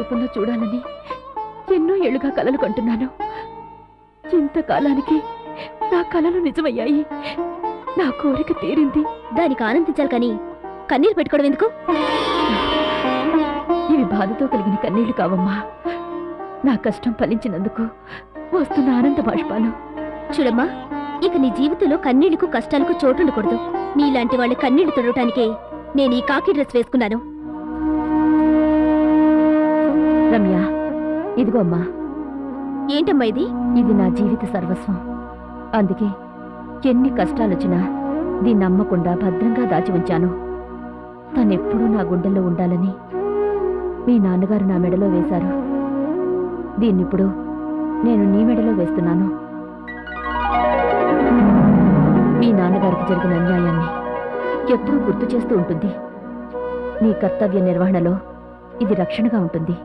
రూపంలో చూడాలని ఎన్నో ఏళ్లుగా కలలు కంటున్నాను. ఇంతకాలానికి నా కలలు నిజమయ్యాయి. నా కోరిక తీరింది. దానికి ఆనందించాలి కానీ కన్నీళ్ళు పెట్టుకోవడం ఎందుకు? ఇవి బాధతో కలిగిన కన్నీళ్లు కావమ్మా. నా కష్టం ఫలించినందుకు వస్తున్న ఆనంద బాష్పాలు. చూడమ్మా, ఇక నీ జీవితంలో కన్నీళ్లకు కష్టాలకు చోటుండకూడదు. నీలాంటి వాళ్ళ కన్నీళ్లు తొడటానికే నేను ఈ కాకి డ్రెస్ వేసుకున్నాను. రమ్య, ఇదిగో అమ్మా. ఏంటమ్మా ఇది? ఇది నా జీవిత సర్వస్వం. అందుకే ఎన్ని కష్టాలొచ్చినా దీన్ని నమ్మకుండా భద్రంగా దాచి ఉంచాను. తనెప్పుడూ నా గుండెల్లో ఉండాలని మీ నాన్నగారు నా మెడలో వేశారు. దీన్నిప్పుడు నేను నీ మెడలో వేస్తున్నాను. మీ నాన్నగారికి జరిగిన అన్యాయాన్ని ఎప్పుడూ గుర్తు చేస్తూ ఉంటుంది. నీ కర్తవ్య నిర్వహణలో ఇది రక్షణగా ఉంటుంది.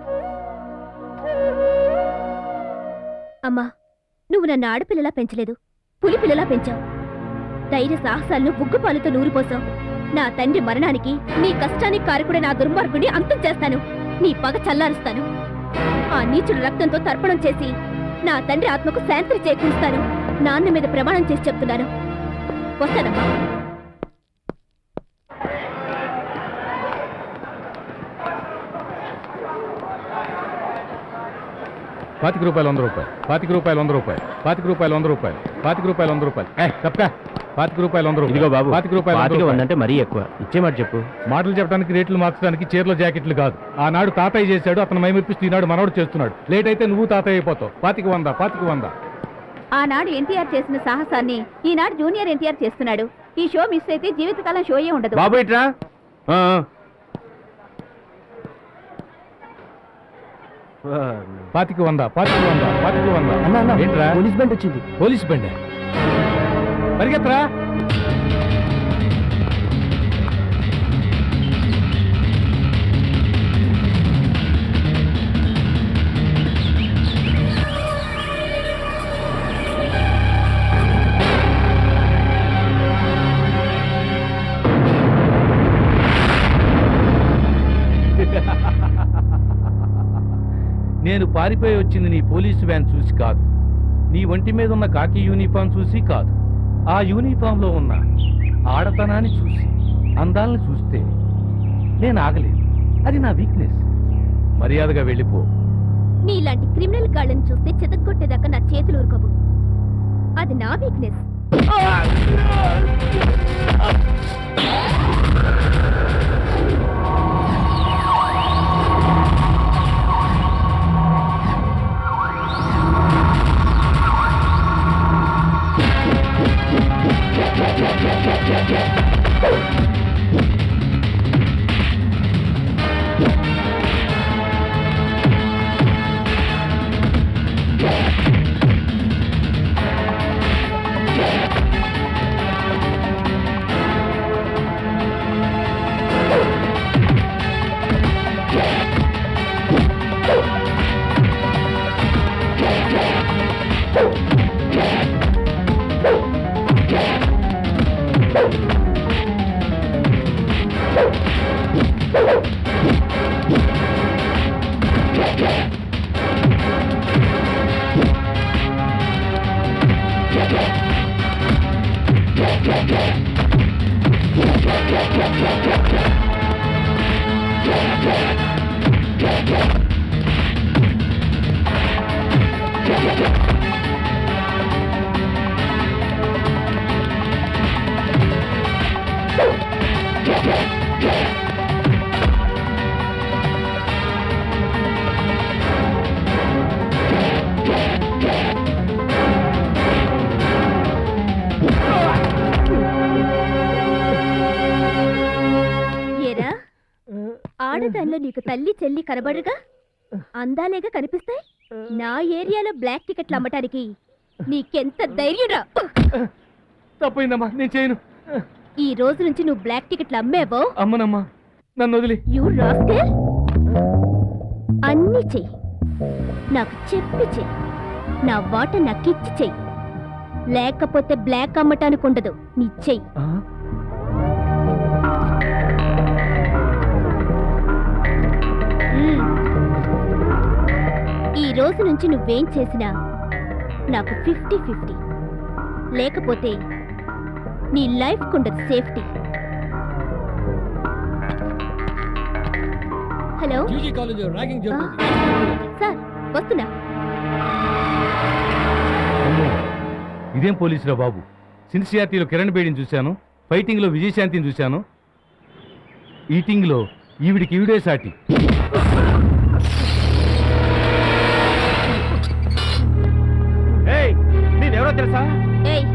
అమ్మా, నువ్వు నన్ను ఆడపిల్లలా పెంచలేదు, పులి పిల్లలా పెంచావు. ధైర్య సాహసాలను బుగ్గుపాలతో నూరిపోసావు. నా తండ్రి మరణానికి, నీ కష్టానికి కారకుడే నా దుర్మార్గుడిని అంతం చేస్తాను. నీ పగ చల్లారుస్తాను. ఆ నీచుడు రక్తంతో తర్పణం చేసి నా తండ్రి ఆత్మకు శాంతి చేకూరుస్తాను. నాన్న మీద ప్రమాణం చేసి చెప్తున్నాను. వస్తానమ్మా. ₹25 ₹100 ₹25 ₹100 ₹25 ₹100 ₹25 ₹100 తప్పక ₹25 ₹100. ఇదిగో బాబు, ₹25 అంటే మరీ ఎక్కువ. ఇచ్చే మాట చెప్పు. మాటలు చెప్పడానికి రేట్లు మార్చడానికి చీరలు జాకెట్లు కాదు. ఆనాడు తాతయ్య చేశాడు, అతను మైమర్పిస్తూ ఈనాడు మనవడు చేస్తున్నాడు. లేట్ అయితే నువ్వు తాతయ్య అయిపోతావు. ₹25 ఆనాడు ఎన్టీఆర్ చేసిన సాహసాన్ని ఈనాడు జూనియర్ ఎన్టీఆర్ చేస్తున్నాడు. ఈ షో మిస్ అయితే జీవితకాలం షోయే ఉండదు. బాబు ఇట్రా. ₹25 ఏంట్రా? పోలీస్ బండి వచ్చింది. పోలీస్ బండి పరిగెత్తరా. నేను పారిపోయి వచ్చింది నీ పోలీసు వ్యాన్ చూసి కాదు, నీ ఒంటి మీద ఉన్న కాకి యూనిఫామ్ చూసి కాదు. ఆ యూనిఫామ్ లో ఉన్న ఆడతనాన్ని చూసి, అందాలను చూస్తే నేను ఆగలేదు. అది నా వీక్నెస్. మర్యాదగా వెళ్ళిపో. నీలాంటి క్రిమినల్ గాళ్ళని చూస్తే చితగ్గొట్టేదాకా నా చేతులు ఊరుకోవు. అది నా వీక్నెస్. ఆడదానిలో నీకు తల్లి చెల్లి కనబడగా అందాలేగా కనిపిస్తాయి. నా ఏరియాలో బ్లాక్ టికెట్లు అమ్మటానికి నీకెంత ధైర్యంరా? తప్పైందమ్మా, నేను చేయను. ఈ రోజు నుంచి నువ్వు బ్లాక్ టికెట్లు అమ్మేవో? అమ్మనమ్మా, నన్ను వదిలి. యు రాస్కెల్, అన్ని చెయ్యి. నాకు చెప్పి చెయ్యి. నా వాట నాకిచ్చి చెయ్యి. లేకపోతే బ్లాక్ అమ్మటానికి ఉండదు. నీ చెయ్యి. రోజు నుంచి నువ్వేం చేసినా నాకు 50-50. లేకపోతే నీ లైఫ్ కుండదు సేఫ్టీ. హలో సార్, వస్తున్నా. ఇదేం పోలీసురా బాబు? సిన్సియారిటీలో కిరణ్ బేడిని చూశాను, ఫైటింగ్లో విజయశాంతిని చూశాను, ఈటింగ్లో ఈవిడికి ఈవిడే సాటి. నేనెవరో తెలుసా? ఏయ్,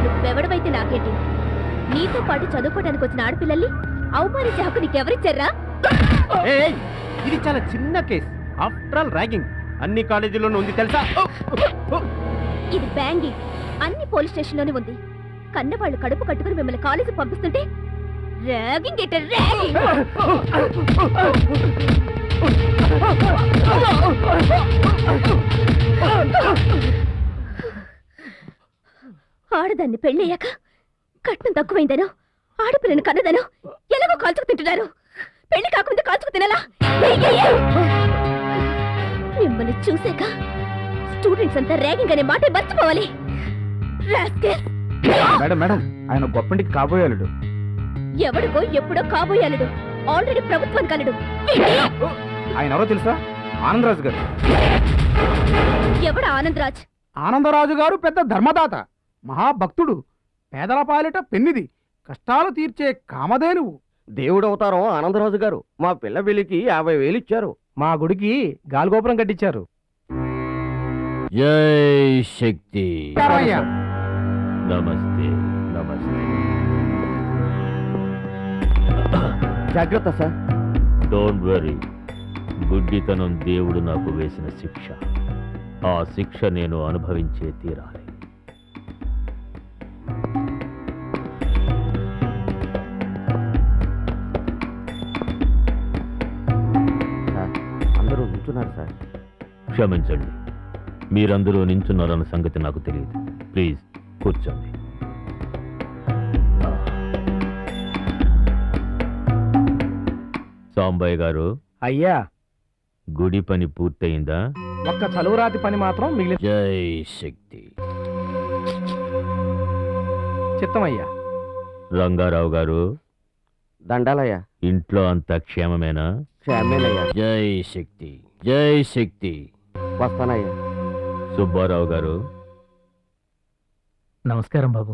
నువ్వెవడవైతే నాకేంటి? నీతో పాటు చదువుకోవడానికి వచ్చిన ఆడపిల్లల్ని అవమానించే హక్కు నీకెవరిచ్చారా? ఇది చాలా చిన్న కేసు. ఆఫ్టర్ ఆల్ ర్యాగింగ్ అన్ని కాలేజీల్లోనూ ఉంది తెలుసా? ఇది బ్యాంగింగ్ అన్ని పోలీస్ స్టేషన్లోనే ఉంది. కన్నవాళ్ళు కడుపు కట్టుకుని మిమ్మల్ని కాలేజీ పంపిస్తుంటే ర్యాగింగ్ ఎట ర్యాగింగ్! ఆడదాన్ని పెళ్ళయ్యాక కట్నం తక్కువైందనో, ఆడపిల్లని కన్నదనో ఎలాగో కాల్చుకు తింటున్నారు. పెళ్లి కాకుండా కాల్చుకు తినాలా? మిమ్మల్ని చూసాక స్టూడెంట్స్ అంతా ర్యాగింగ్ అనే మాట మర్చిపోవాలి. మేడం మేడం, ఆయన గొప్పంటికి కాబోయాడు. ఎవడికో ఎప్పుడో కాబోయాలడు. ఆల్రెడీ ప్రభుత్వానికి అల్లుడు. ఆయన ఎవరో తెలుసా? ఆనందరాజు గారు. ఎవడ ఆనందరాజ్? ఆనందరాజు గారు పెద్ద ధర్మదాత, మహాభక్తుడు, పేదల పాలిట పెన్నిది, కష్టాలు తీర్చే కామధేనువు. దేవుడు అవతారం ఆనందరాజు గారు. మా పిల్ల పెళ్లికి 50,000 ఇచ్చారు. మా గుడికి గాలిగోపురం కట్టించారు. జై శక్తి. అయ్యా, నమస్తే నమస్తే. జాగ్రత్త సార్. Don't worry. గుడ్డితనం దేవుడు నాకు వేసిన శిక్ష. ఆ శిక్ష నేను అనుభవించే తీరాలి. సార్, అందరూ నిల్చున్నారు సార్. క్షమించండి, మీరందరూ నించున్నారన్న సంగతి నాకు తెలియదు. ప్లీజ్ కూర్చోండి. సాంబయ్య గారు, అయ్యా, గుడి పని పూర్తయిందా? ఒక్క చలువురాతి పని మాత్రం మిగిలి. జై శక్తి. చిత్తమయ్యా. రంగారావు గారు, దండాలయ్యా. ఇంట్లో అంతా క్షేమమేనా? క్షేమేనయ్యా. జై శక్తి జై శక్తి. వస్తానయ్యా. సుబ్బారావు గారు, నమస్కారం బాబు.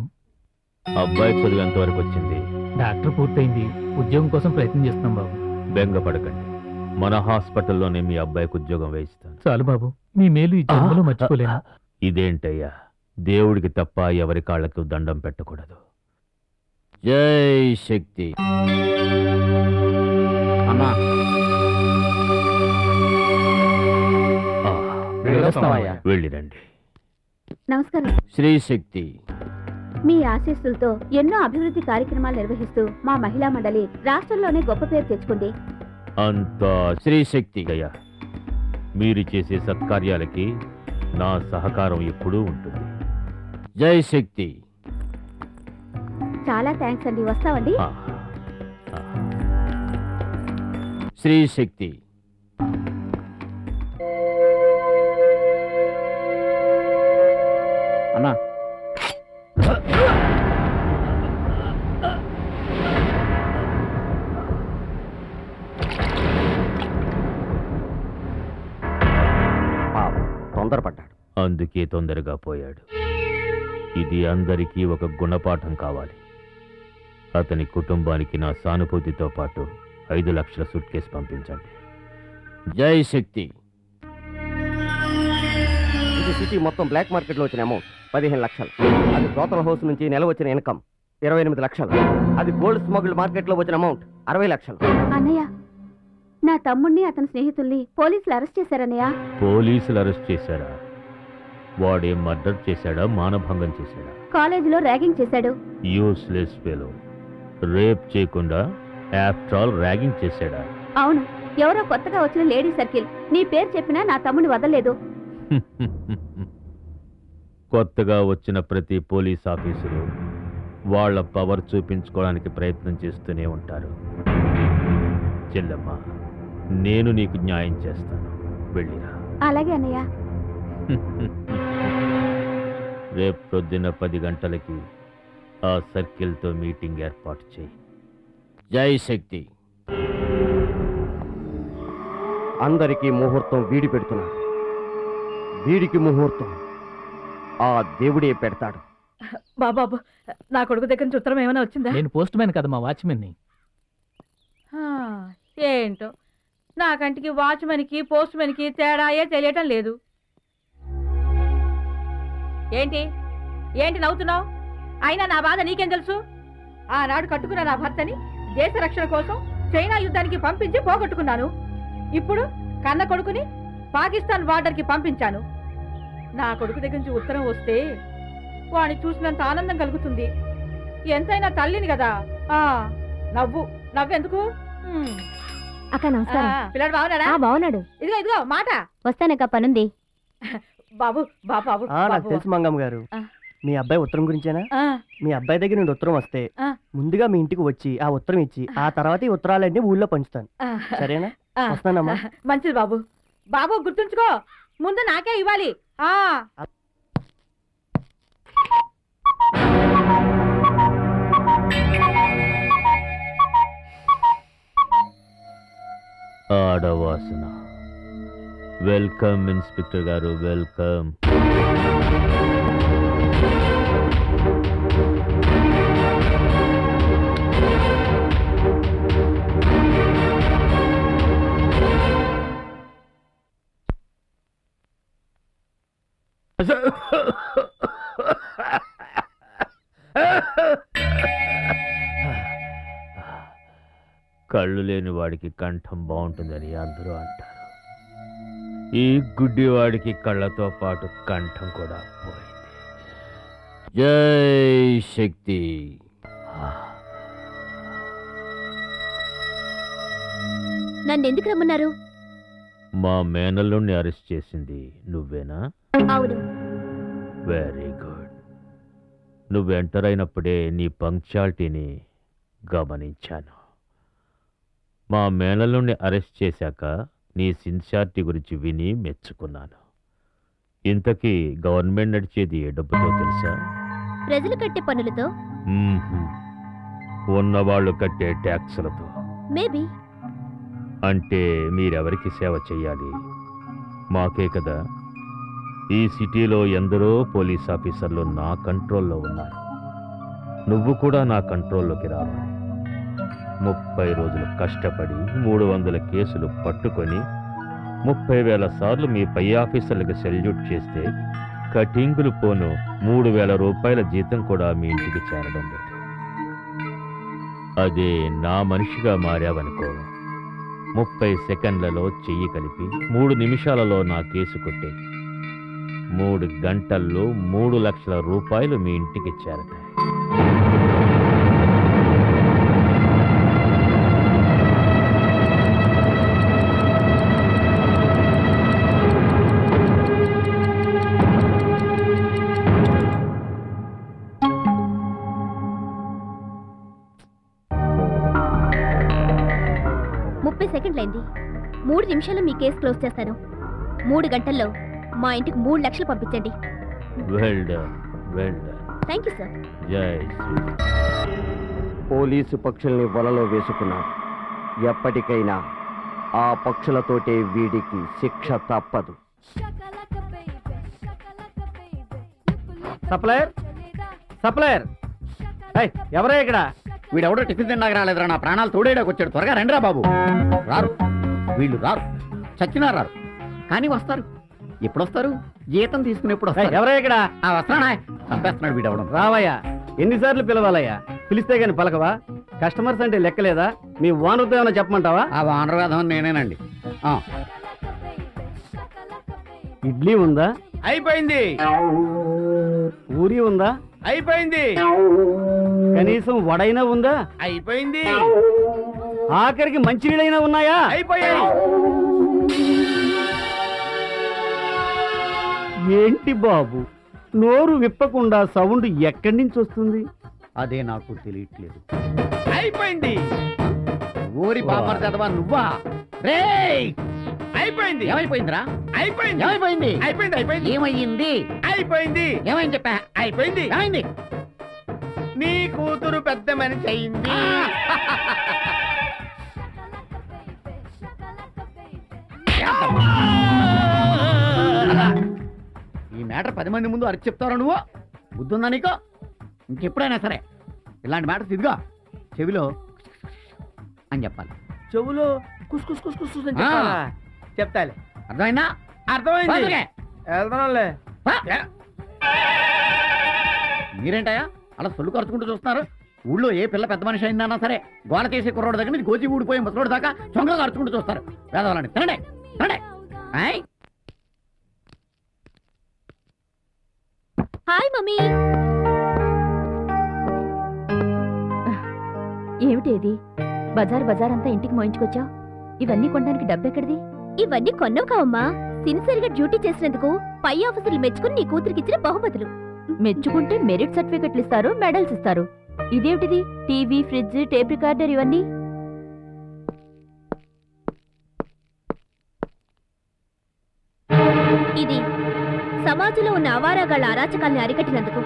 అబ్బాయి చదువు ఎంతవరకు వచ్చింది? డాక్టర్ పూర్తయింది. ఉద్యోగం కోసం ప్రయత్నం చేస్తున్నాం బాబు. బెంగపడకండి, మన హాస్పిటల్లోనే మీ అబ్బాయికి ఉద్యోగం వేయిస్తాను. చాలు బాబు, మీ మేలు ఈ జన్మలో మర్చిపోలేను. ఇదేంటయ్యా, దేవుడికి తప్ప ఎవరి కాళ్లకు దండం పెట్టకూడదు. జై శక్తి. అమ్మా, వెళ్ళొస్తామయ్యా. వెళ్ళిరండి. నమస్కారం. శ్రీ శక్తి. మీ ఆశీస్సులతో ఎన్నో అభివృద్ధి కార్యక్రమాలు నిర్వహిస్తూ మా మహిళా మండలి రాష్ట్రంలోనే గొప్ప పేరు తెచ్చుకుంది. అంతా శ్రీ శక్తి అయ్యా. మీరు చేసే సత్కార్యాలకి నా సహకారం ఎప్పుడూ ఉంటుంది. జై శక్తి. చాలా థ్యాంక్స్ అండి. వస్తామండి. ఆ, ఆ. శ్రీ శక్తి. అన్నా, తొందరపడ్డాడు. అందుకే తొందరగా పోయాడు. ఇది అందరికీ ఒక గుణపాఠం కావాలి. అతని కుటుంబానికి నా సానుభూతితో పాటు 5 లక్షల సూట్ కేసు పంపించండి. జై శక్తి. ఇది సిటీ మొత్తం బ్లాక్ మార్కెట్లో వచ్చిన అమౌంట్ 15 లక్షలు. అది బ్రోతల్ హౌస్ నుంచి నెల వచ్చిన ఇన్కమ్ 28 లక్షలు. అది గోల్డ్ స్మగుల్డ్ మార్కెట్లో వచ్చిన అమౌంట్ 60 లక్షలు. అన్నయ్య, నా తమ్ముణ్ణి అతని స్నేహితుల్ని పోలీసులు అరెస్ట్ చేశారన్నయ్య. పోలీసులు అరెస్ట్ చేశారా? వాడే మర్డర్ చేశాడా, మానభంగం చేశాడా? కాలేజీలో ర్యాగింగ్ చేశాడు. Useless fellow. రేప్ చేయకుండా ఆఫ్టర్ ఆల్ ర్యాగింగ్ చేశాడా? అవును, ఎవరో కొత్తగా వచ్చిన లేడీ సర్కిల్ నీ పేరు చెప్పినా నా తమ్ముని వదలలేదు. కొత్తగా వచ్చిన ప్రతి పోలీస్ ఆఫీసరు వాళ్ళ పవర్ చూపించుకోవడానికి ప్రయత్నం చేస్తూనే ఉంటారు. చెల్లెమ్మ, నేను నీకు న్యాయం చేస్తాను. వెళ్ళిరా. అలాగే అన్నయ్య. రేపు పొద్దున్న 10 గంటలకి ఆ సర్కిల్తో మీటింగ్ ఏర్పాటు చేయి. జై శక్తి. అందరికీ ముహూర్తం వీడి పెడుతున్నాడు. వీడికి ముహూర్తం ఆ దేవుడే పెడతాడు. బాబాబు, నా కొడుకు దగ్గర నుంచి ఉత్తరం ఏమైనా వచ్చిందా? నేను పోస్ట్ మ్యాన్ కదా, మా వాచ్మెన్ని. ఏంటో నా కంటికి వాచ్మెన్కి పోస్ట్ మ్యాన్కి తేడాయే తెలియటం లేదు. ఏంటి ఏంటి నవ్వుతున్నావు? అయినా నా బాధ నీకేం తెలుసు? ఆనాడు కట్టుకున్న నా భర్తని దేశ రక్షణ కోసం చైనా యుద్ధానికి పంపించి పోగొట్టుకున్నాను. ఇప్పుడు కన్న కొడుకుని పాకిస్తాన్ బార్డర్కి పంపించాను. నా కొడుకు దగ్గర నుంచి ఉత్తరం వస్తే వాడిని చూసినంత ఆనందం కలుగుతుంది. ఎంతైనా తల్లిని కదా. నవ్వెందుకు? అక్క నమస్కారం. పిల్లాడు బాగున్నాడా? బాగున్నాడు. ఇదిగో మాట. వస్తానక్క, పనుంది. బాబు బాబు నాకు తెలుసు మంగమ్మ గారు. ఆ. మీ అబ్బాయి ఉత్తరం గురించేనా? మీ అబ్బాయి దగ్గర నుండి ఉత్తరం వస్తే ఆ. ముందుగా మీ ఇంటికి వచ్చి ఆ ఉత్తరం ఇచ్చి ఆ తర్వాత ఈ ఉత్తరాలన్నీ ఊళ్ళో పంచుతాను. సరేనా? వస్తానమ్మా. మంచిది బాబు. బాబు గుర్తుంచుకో, ముందు నాకే ఇవ్వాలి. ఆడవాసన. వెల్కమ్ ఇన్స్పెక్టర్ గారు, వెల్కమ్. కళ్ళు లేని వాడికి కంఠం బాగుంటుందని అందరూ అంటారు. ఈ గుడ్డివాడికి కళ్ళతో పాటు కంఠం కూడా పోయింది. జై శక్తి. నన్నెందుకు రమ్మన్నారు? మా మేనల్లుణ్ణి అరెస్ట్ చేసింది నువ్వేనా? అవును. Very good. నువ్వు ఎంటర్ అయినప్పుడే నీ పంక్చువాలిటీని గమనించాను. మా మేనల్లుణ్ణి అరెస్ట్ చేశాక నీ సిన్సియారిటీ గురించి విని మెచ్చుకున్నాను. ఇంతకీ గవర్నమెంట్ నడిచేది ఏ డబ్బుతో తెలుసా? ప్రజలు కట్టే పనులతో. ఉన్నవాళ్ళు కట్టే ట్యాక్సులతో. మేబీ. అంటే మీరెవరికి సేవ చెయ్యాలి? మాకే కదా. ఈ సిటీలో ఎందరో పోలీస్ ఆఫీసర్లు నా కంట్రోల్లో ఉన్నారు. నువ్వు కూడా నా కంట్రోల్లోకి రావాలి. 30 రోజులు కష్టపడి 300 కేసులు పట్టుకొని 30,000 సార్లు మీ పై ఆఫీసర్లకు సెల్యూట్ చేస్తే కటింగులు పోను 3,000 రూపాయల జీతం కూడా మీ ఇంటికి చేరడం లేదు. అదే నా మనిషిగా మారావనుకో, 30 సెకండ్లలో చెయ్యి కలిపి 3 నిమిషాలలో నా కేసు కొట్టే 3 గంటల్లో 3 లక్షల రూపాయలు మీ ఇంటికి చేరతాయి. సెకండ్లైంది. 3 నిమిషాల్లో మీ కేసు క్లోజ్ చేస్తాను. 3 గంటల్లో మా ఇంటికి 3 లక్షలు పంపించండి. Well done, well done. Thank you sir. జై శ్రీ. పోలీసు పక్షుల్ని వలలో వేసుకున్నాడు. ఎప్పటికైనా ఆ పక్షులతోటే వీడికి శిక్ష తప్పదు. సప్లయర్, సప్లయర్, ఎవరే ఇక్కడ? వీడెవడో టిఫిన్ తిన్నాక రాలేదురా, నా ప్రాణాలు తోడేయడానికి వచ్చాడు. త్వరగా రండిరా బాబు. రారు, వీళ్ళు రారు, చచ్చినా రారు, కానీ వస్తారు. ఎప్పుడు వస్తారు? జీతం తీసుకునేప్పుడు వస్తారు. ఎవరే ఇక్కడ? వస్తానా? చంపేస్తున్నాడు వీడెవడం. రావయ్యా, ఎన్నిసార్లు పిలవాలయ్యా? పిలిస్తే గాని పలకవా? కస్టమర్స్ అంటే లెక్కలేదా? మీ ఓనర్తో ఏమైనా చెప్పమంటావా? ఆ వానర్ వేధం నేనేనండి. ఇడ్లీ ఉందా? అయిపోయింది. పూరి ఉందా? అయిపోయింది. కనీసం వడైనా ఉందా? అయిపోయింది. ఆఖరికి మంచినీళ్ళైనా ఉన్నాయా? అయిపోయాయి. ఏంటి బాబు, నోరు విప్పకుండా సౌండ్ ఎక్కడి నుంచి వస్తుంది? అదే నాకు తెలియట్లేదు. అయిపోయింది. ఊరి బాబర్ చదవా నువ్వా? రేయ్, అయిపోయింది ఏమైపోయిందిరా? అయిపోయింది ఏమైపోయింది? అయిపోయింది అయిపోయింది ఏమయ్యింది? అయిపోయింది ఏమైంది చెప్పా? అయిపోయింది ఏమైంది? నీ కూతురు పెద్ద మనిషి అయింది ఈ మ్యాటర్ 10 మంది ముందు అరిచి చెప్తారా నువ్వు? బుద్ధుందా నీకు? ఇంకెప్పుడైనా సరే ఇలాంటి మ్యాటర్స్ ఇదిగా చెవిలో అని చెప్పాలి. చెవులో కుస్ కుస్ కుస్ కుస్ అని ఆ. చెప్పాలా? చెప్తాలే అర్థమైందా? అర్థమైంది బదులుగా. వెళ్తానులే పా. మీరేంటయ్యా అలా సొల్లు ఖర్చుకుంటూ చూస్తున్నారు? ఊళ్ళో ఏ పిల్ల పెద్ద మనిషి అయిందన్నా సరే గోల చేసే కుర్రోడు దగ్గర నుంచి గోచి ఊడిపోయి ముసలోడు దాకా చొంగ ఖర్చుకుంటూ చూస్తారు. వేదవాళ్ళని తినండి తినండి. ఆయ్. Hi mummy. ఏమిటి ఇది? బజార్ బజార్ అంతా ఇంటికి మోయించుకొచ్చావు. ఇవన్నీ కొనడానికి డబ్బెక్కడిది? ఇవన్నీ కొన్నావు కావమ్మా. సిన్సియర్ గా డ్యూటీ చేసినందుకు పై ఆఫీసర్లు మెచ్చుకుని నీ కూతురికి ఇచ్చిన బహుమతులు. మెచ్చుకుంటే మెరిట్ సర్టిఫికెట్లు ఇస్తారు, మెడల్స్ ఇస్తారు. ఇదేమిటిది? టీవీ, ఫ్రిడ్జ్, టేప్ రికార్డర్ ఇవన్నీ? ఇది సమాజంలో ఉన్న అవారాగాళ్ల అరాచకాల్ని అరికట్టినందుకు.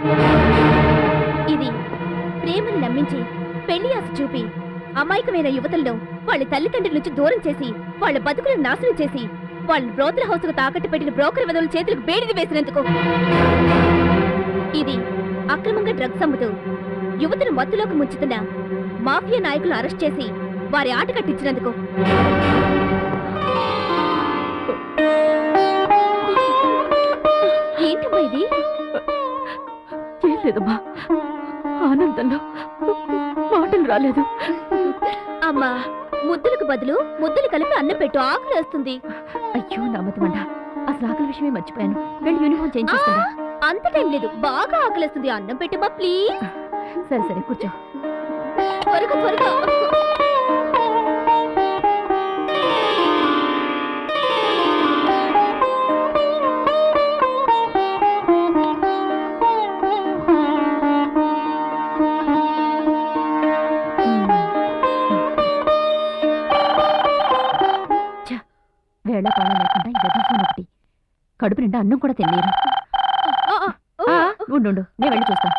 ఇది ప్రేమని నమ్మించి పెళ్లి ఆశ చూపి అమాయకమైన యువతలను వాళ్ళ తల్లిదండ్రుల నుంచి దూరం చేసి వాళ్ళ బతుకులను నాశనం చేసి వాళ్ళ బ్రోకర్ హౌస్ కు తాకట్టు పెట్టిన బ్రోకర్ వదవుల చేతులకు బేడిది వేసినందుకు. ఇది అక్రమంగా డ్రగ్స్ అమ్ముతూ యువతను మత్తులోకి ముంచుతున్న మాఫియా నాయకులను అరెస్ట్ చేసి వారి ఆట కట్టించినందుకు. ఏంటమ్మా ఇది? ఏం లేదమ్మా, ఆనందంలో మాటలు రాలేదు. అమ్మా, ముద్దులకు బదులు ముద్దులు కలిపి అన్నం పెట్టు, ఆకలి వేస్తుంది. అయ్యో నమ్మతమంట, అసలు ఆకలి విషయమే మర్చిపోయాను. వెళ్ళి యూనిఫామ్ చేంజ్ చేసుకుంటా. అంత టైం లేదు, బాగా ఆకలిస్తుంది. అన్నం పెట్టమ్మా ప్లీజ్. సరే సరే కూర్చో. త్వరగా త్వరగా. వేళ పాల లేకుండా ఈ వెధవ ఫోన్ ఒకటి. కడుపు నిండా అన్నం కూడా తినేరు. ఉండు నేను వెళ్ళి చూస్తా.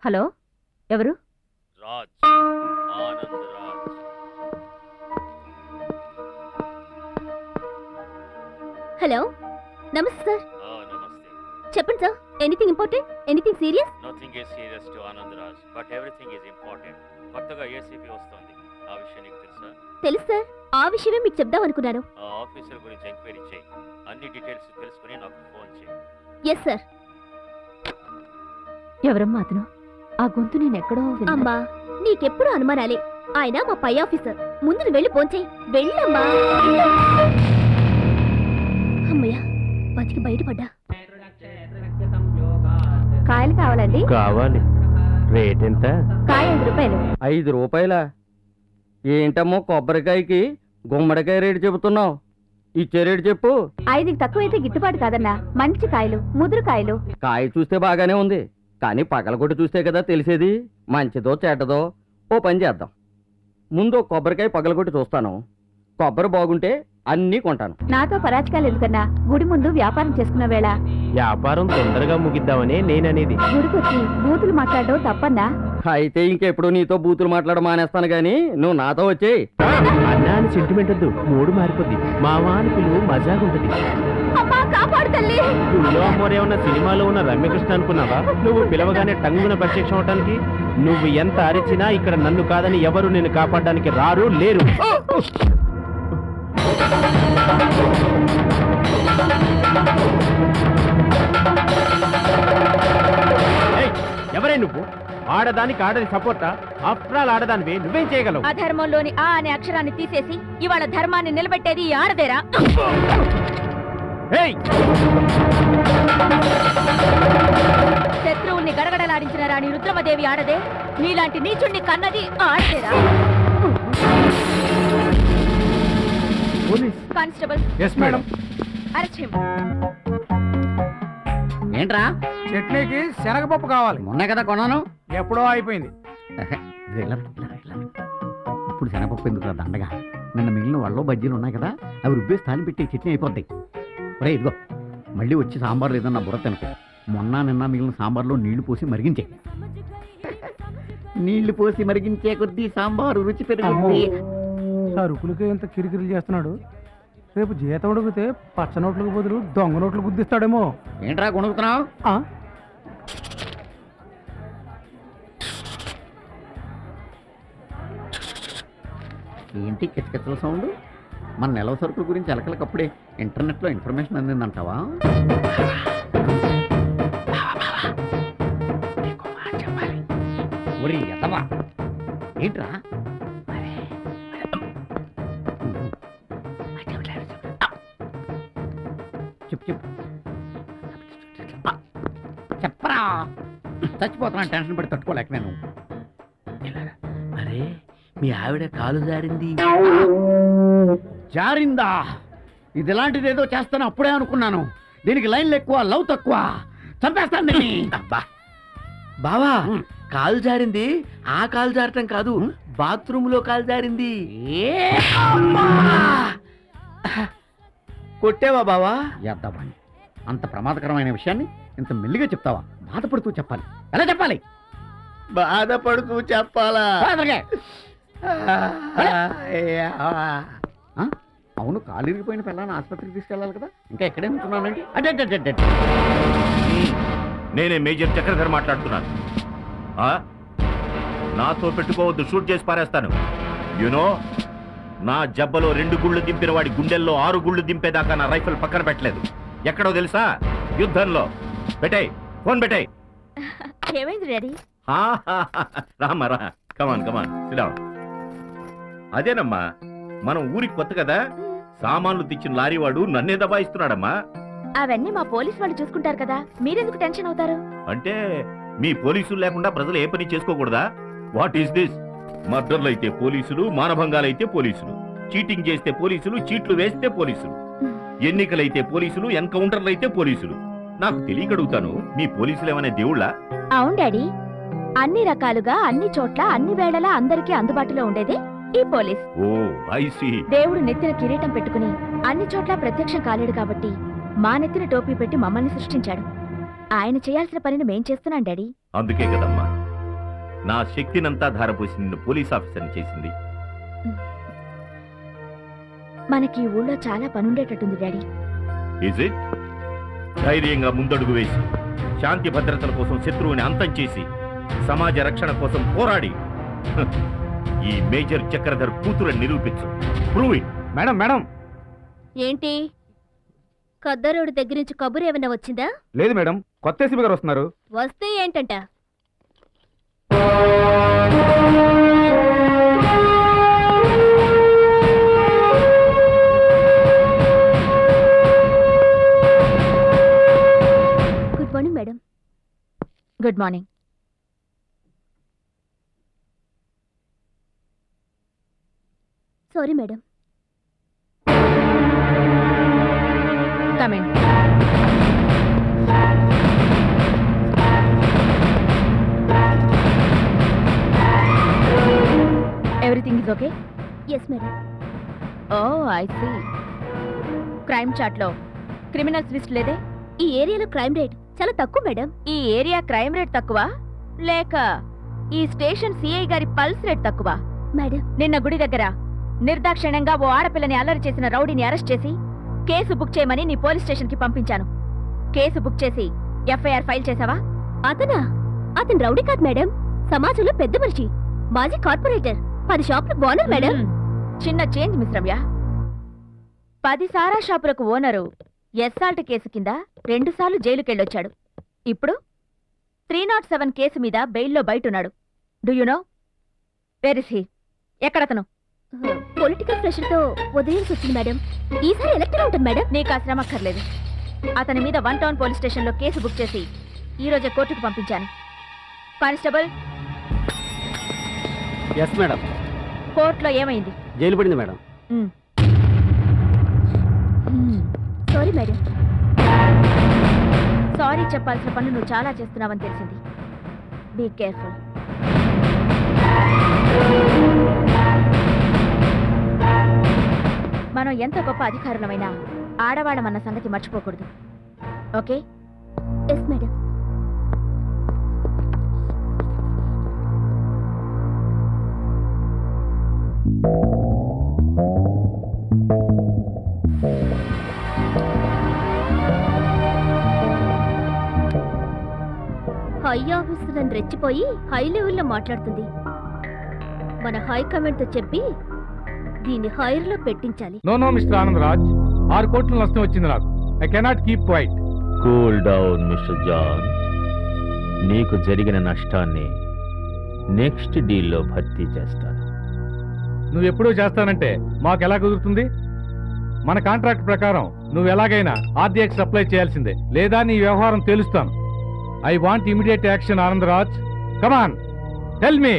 హలో, ఎవరు? రాజ్, ఆనంద్ రాజ్. హలో, నమస్తే సార్. నమస్తే. చెప్పండి sir. Anything important? Anything serious? Nothing is serious to Anand Raj, but everything is important. కొత్తగా ఏసీపీ వస్తోంది, ఆ విషయం నీకు తెలుసా? తెలుసు సార్, ఆ విషయమే మీకు చెప్దాం అనుకున్నాను. ఆ ఆఫీసర్ గురించి ఎంక్వైరీ చేయి, అన్ని డీటెయిల్స్ తెలుసుకుని నాకు ఫోన్ చేయి. Yes sir. ఎవరమ్మా అతను? ఆ గొంతు నేను ఎక్కడో విన్నా. అమ్మా, నీకెప్పుడు అనుమానాలే. ఆయన మా పై ఆఫీసర్. ముందు నువ్వు వెళ్ళి పోంచేయి. వెళ్ళమ్మా. అమ్మయ్యా, బతికి బయటపడ్డా. కాయలు కావాలండి? కావాలి. రేట్ ఎంత? కాయ 5 రూపాయలు. 5 రూపాయలా? ఏంటమ్మో కొబ్బరికాయకి గుమ్మడికాయ రేటు చెబుతున్నావు? ఇచ్చే రేటు చెప్పు. 5కి తక్కువైతే గిట్టుబాటు కాదన్నా. మంచి కాయలు, ముదురు కాయలు. కాయ చూస్తే బాగానే ఉంది, కానీ పగలగొట్టి చూస్తే కదా తెలిసేది మంచిదో చెడ్డదో. ఓ పని చేద్దాం, ముందు కొబ్బరికాయ పగలగొట్టి చూస్తాను. కొబ్బరి బాగుంటే అన్నీ కొంటాను. నాతో పరాచకాలు ఎందుకన్నా? గుడి ముందు వ్యాపారం చేసుకున్న వేళ వ్యాపారం తొందరగా ముగిద్దామని నేననేది. గుడికొచ్చి బూతులు మాట్లాడడం తప్పన్నా? అయితే ఇంకెప్పుడు నీతో బూతులు మాట్లాడ మానేస్తాను గాని నువ్వు నాతో వచ్చేయి. అన్నా అని సెంటిమెంట్ వద్దు, మూడు మారిపోద్ది. మావా అని పిలువు, మజాగుంటది. అమ్మా, కాపాడు తల్లి. గుళ్ళో అమ్మోరే ఉన్న సినిమాలో ఉన్న రమ్యకృష్ణ అనుకున్నావా? నువ్వు పిలవగానే టంగున ప్రత్యక్షం అవటానికి. నువ్వు ఎంత అరిచినా ఇక్కడ నన్ను కాదని ఎవరు నేను కాపాడడానికి రారు, లేరు. ఎవరే నువ్వు? ఆడదానికి ఆడని సపోర్టా? ఆఫ్టర్ ఆల్ ఆడదానివి, నువ్వేం చేయగలవు? అధర్మంలోని ఆ అనే అక్షరాన్ని తీసేసి ఇవాళ ధర్మాన్ని నిలబెట్టేది ఈ ఆడదేరా? ఏయ్! శత్రువుల్ని గడగడలాడించిన రాణి రుద్రమదేవి ఆడదే. నీలాంటి నీచుణ్ణి కన్నది ఆడదేరా? Constable, yes madam. Arrest him. ఏంట్రా? చట్నీకి శనగపప్పు కావాలి. మొన్నే కదా కొన్నాను. ఎప్పుడో అయిపోయింది. ఇప్పుడు శనగపప్పు ఎందుకు దండగా? నిన్న మిగిలిన వాళ్ళు బజ్జీలు ఉన్నాయి కదా, అవి రుబ్బేసి తాలి పెట్టి చట్నీ అయిపోద్ది. ఒరే ఇదిగో, మళ్ళీ వచ్చి సాంబార్ లేదన్న బుర్ర తినకు. మొన్న నిన్న మిగిలిన సాంబార్లో నీళ్లు పోసి మరిగించే. నీళ్లు పోసి మరిగించే కొద్దీ సాంబారు రుచి పెరుగుతుంది. సరుకులకి ఇంత కిరికిరి చేస్తున్నాడు. రేపు జీతం ఉడికితే పచ్చ నోట్లకు బదులు దొంగ నోట్లు గుద్దిస్తాడేమో. ఏంట్రా కొనుక్కుతున్నావు? ఏంటి కిచకిచల సౌండ్? మన నెలవ సరుకుల గురించి ఎలకలకప్పుడే ఇంటర్నెట్లో ఇన్ఫర్మేషన్ అందిందంటావా? ఒరి ఎదవా, ఏంట్రా? చెప్పు చెప్పు చెప్పరా. చచ్చిపోతున్నా టెన్షన్ పడి తట్టుకోలేక నేను. అరే మీ ఆవిడ కాలు జారింది. జారిందా? ఇది ఇలాంటిది ఏదో చేస్తాను అప్పుడే అనుకున్నాను. దీనికి లైన్లు ఎక్కువ, లవ్ తక్కువ. చంపేస్తాను దీన్ని. బావా కాలు జారింది. ఆ కాలు జారటం కాదు, బాత్రూమ్ లో కాలు జారింది. కొట్టేవా బావా? ఎద్దాబాని, అంత ప్రమాదకరమైన విషయాన్ని ఇంత మెల్లిగా చెప్తావా? బాధపడుతూ చెప్పాలి. ఎలా చెప్పాలి? బాధపడుతూ చెప్పాలా? అవును, కాలు ఇరిగిపోయిన పిల్లని ఆసుపత్రికి తీసుకెళ్ళాలి కదా, ఇంకా ఎక్కడే ఉంటున్నానండి. అదే నేనే మేజర్ చక్రధర్ మాట్లాడుతున్నాను. నాతో పెట్టుకోవద్దు, షూట్ చేసి పారేస్తాను. యునో, నా జబ్బలో 2 గుళ్ళు దింపిన వాడి గుండెల్లో 6 గుళ్ళు దింపేదాకా నా రైఫిల్ పక్కన పెట్టలేదు. ఎక్కడో తెలుసా? యుద్ధంలో. పెట్టాయి ఫోన్, పెట్టాయి. ఏమైంది డాడీ? రామా, కమాన్ కమాన్, సిడౌన్. అదేనమ్మా, మనం ఊరికి కొత్త కదా, సామాన్లు తెచ్చిన లారీ వాడు నన్నే దబాయిస్తున్నాడమ్మా. అవన్నీ మా పోలీస్ వాళ్ళు చూసుకుంటారు కదా, మీరెందుకు టెన్షన్ అవుతారు? అంటే మీ పోలీసులు లేకుండా ప్రజలు ఏ పని చేసుకోకూడదా? What is this? మర్డర్లు అయితే పోలీసులు, మానభంగాలైతే పోలీసులు, చీటింగ్ చేస్తే పోలీసులు, చీట్లు వేస్తే పోలీసులు, ఎన్నికలైతే పోలీసులు, ఎన్కౌంటర్లు అయితే పోలీసులు. నాకు తెలియకడుగుతాను, మీ పోలీసులు ఏమనే దేవుళ్ళ? అవును డాడీ, అన్ని రకాలుగా అన్ని చోట్ల అన్ని వేళలా అందరికీ అందుబాటులో ఉండేదే ఈ పోలీస్. Oh I see. దేవుడు నెత్తిన కిరీటం పెట్టుకుని అన్ని చోట్ల ప్రత్యక్షం కాలేడు కాబట్టి మా నెత్తిన టోపీ పెట్టి మమ్మల్ని సృష్టించాడు. ఆయన చేయాల్సిన పనిని మేం చేస్తున్నాం డాడీ. అందుకే కదమ్మా నా శక్తినంతా ధారపోసి నిన్ను పోలీస్ ఆఫీసర్ని చేసింది. మనకి ఈ ఊళ్ళో చాలా పనుండేటట్టుంది డాడీ. Is it? ధైర్యంగా ముందడుగు వేసి శాంతి భద్రతల కోసం శత్రువుని అంతం చేసి సమాజ రక్షణ కోసం పోరాడి ఈ మేజర్ చక్రధర్ కూతురని నిరూపించు. Prove it. Madam madam. ఏంటి, కద్దరోడు దగ్గర నుంచి కబురు ఏమన్నా వచ్చిందా? లేదు మేడం, కొత్త ఏసీపీ గారు వస్తున్నారు. వస్తే ఏంటంట? Good morning madam. Good morning. Sorry madam. Come in. Everything is okay? Yes madam. Oh I see. Crime చార్ట్లో క్రిమినల్స్ లిస్ట్ లేదే? ఈ ఏరియాలో క్రైమ్ రేట్ చాలా తక్కువ మేడం. ఈ ఏరియా క్రైమ్ రేట్ తక్కువ లేక ఈ స్టేషన్ సిఐ గారి పల్స్ రేట్ తక్కువ? మేడం, నిన్న గుడి దగ్గర నిర్దాక్షిణ్యంగా ఓ ఆడపిల్లని అల్లరి చేసిన రౌడీని అరెస్ట్ చేసి కేసు బుక్ చేయమని నీ పోలీస్ స్టేషన్ కి పంపించాను. కేసు బుక్ చేసి ఎఫ్ఐఆర్ ఫైల్ చేసావా? అతను రౌడీ కాదు మేడం, సమాజంలో పెద్ద మనిషి, మాజీ కార్పొరేటర్, 10 షాపులకు ఓనర్ మేడం. చిన్న చేంజ్ మిశ్రమ్యా. 10 సారా షాపులకు ఓనరు ఎస్సాల్ట్ కేసు కింద 2 సార్లు జైలుకెళ్ళొచ్చాడు. ఇప్పుడు 307 కేసు మీద బెయిల్లో బయటున్నాడు. Do you know where is he? ఎక్కడతను? పొలిటికల్ ప్రెషర్ తో వదిలేసి వచ్చింది మేడం. ఈసారి ఎలక్టెడ్ ఉంటుంది మేడం. నీకు ఆ శ్రమ అక్కర్లేదు. అతని మీద 1 టౌన్ పోలీస్ స్టేషన్లో కేసు బుక్ చేసి ఈ రోజే కోర్టుకు పంపించాను. కానిస్టేబుల్. Yes madam. కోర్టులో ఏమైంది? జైలు పడింది మేడం. Sorry madam. సారీ చెప్పాల్సిన పనులు నువ్వు చాలా చేస్తున్నావని తెలిసింది. Be careful. మనం ఎంత గొప్ప అధికారులమైనా ఆడవాళ్ళమన్న సంగతి మర్చిపోకూడదు. Okay? Yes madam. High officer అని రెచ్చిపోయి హై లెవెల్లో మాట్లాడుతుంది. మన హైకమాండ్ తో చెప్పి దీన్ని హైర్ లో పెట్టించాలి. నో మిస్టర్ ఆనందరాజ్, 6 కోట్ల నష్టం వచ్చింది నాకు. I cannot keep quiet. Cool down Mister John. నీకు జరిగిన నష్టాన్ని నెక్స్ట్ డీల్లో భర్తీ చేస్తాను. నువ్వు ఎప్పుడూ చేస్తానంటే మాకు ఎలా కుదురుతుంది? మన కాంట్రాక్ట్ ప్రకారం నువ్వు ఎలాగైనా ఆర్డీఎక్స్ సప్లై చేయాల్సిందే, లేదా నీ వ్యవహారం తెలుస్తాను. I want immediate action Anandraj. Come on, tell me.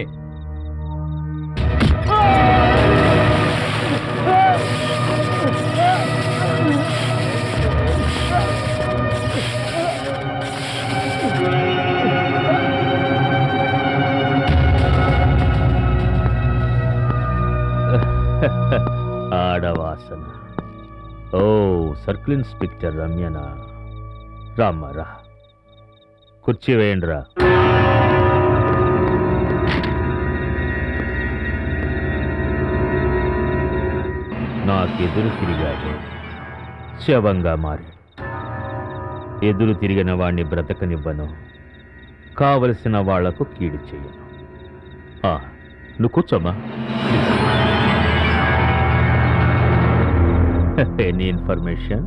ఆడవాసన. ఓ, సర్కిల్ ఇన్స్పెక్టర్ రమ్యనా? రామ్మారా, కుర్చీ వేయండిరా. నాకెదురు తిరిగాడు, శవంగా మారి. ఎదురు తిరిగిన వాణ్ణి బ్రతకనివ్వను, కావలసిన వాళ్లకు కీడు చెయ్యను. నువ్వు కూర్చోమ్మా. Any information?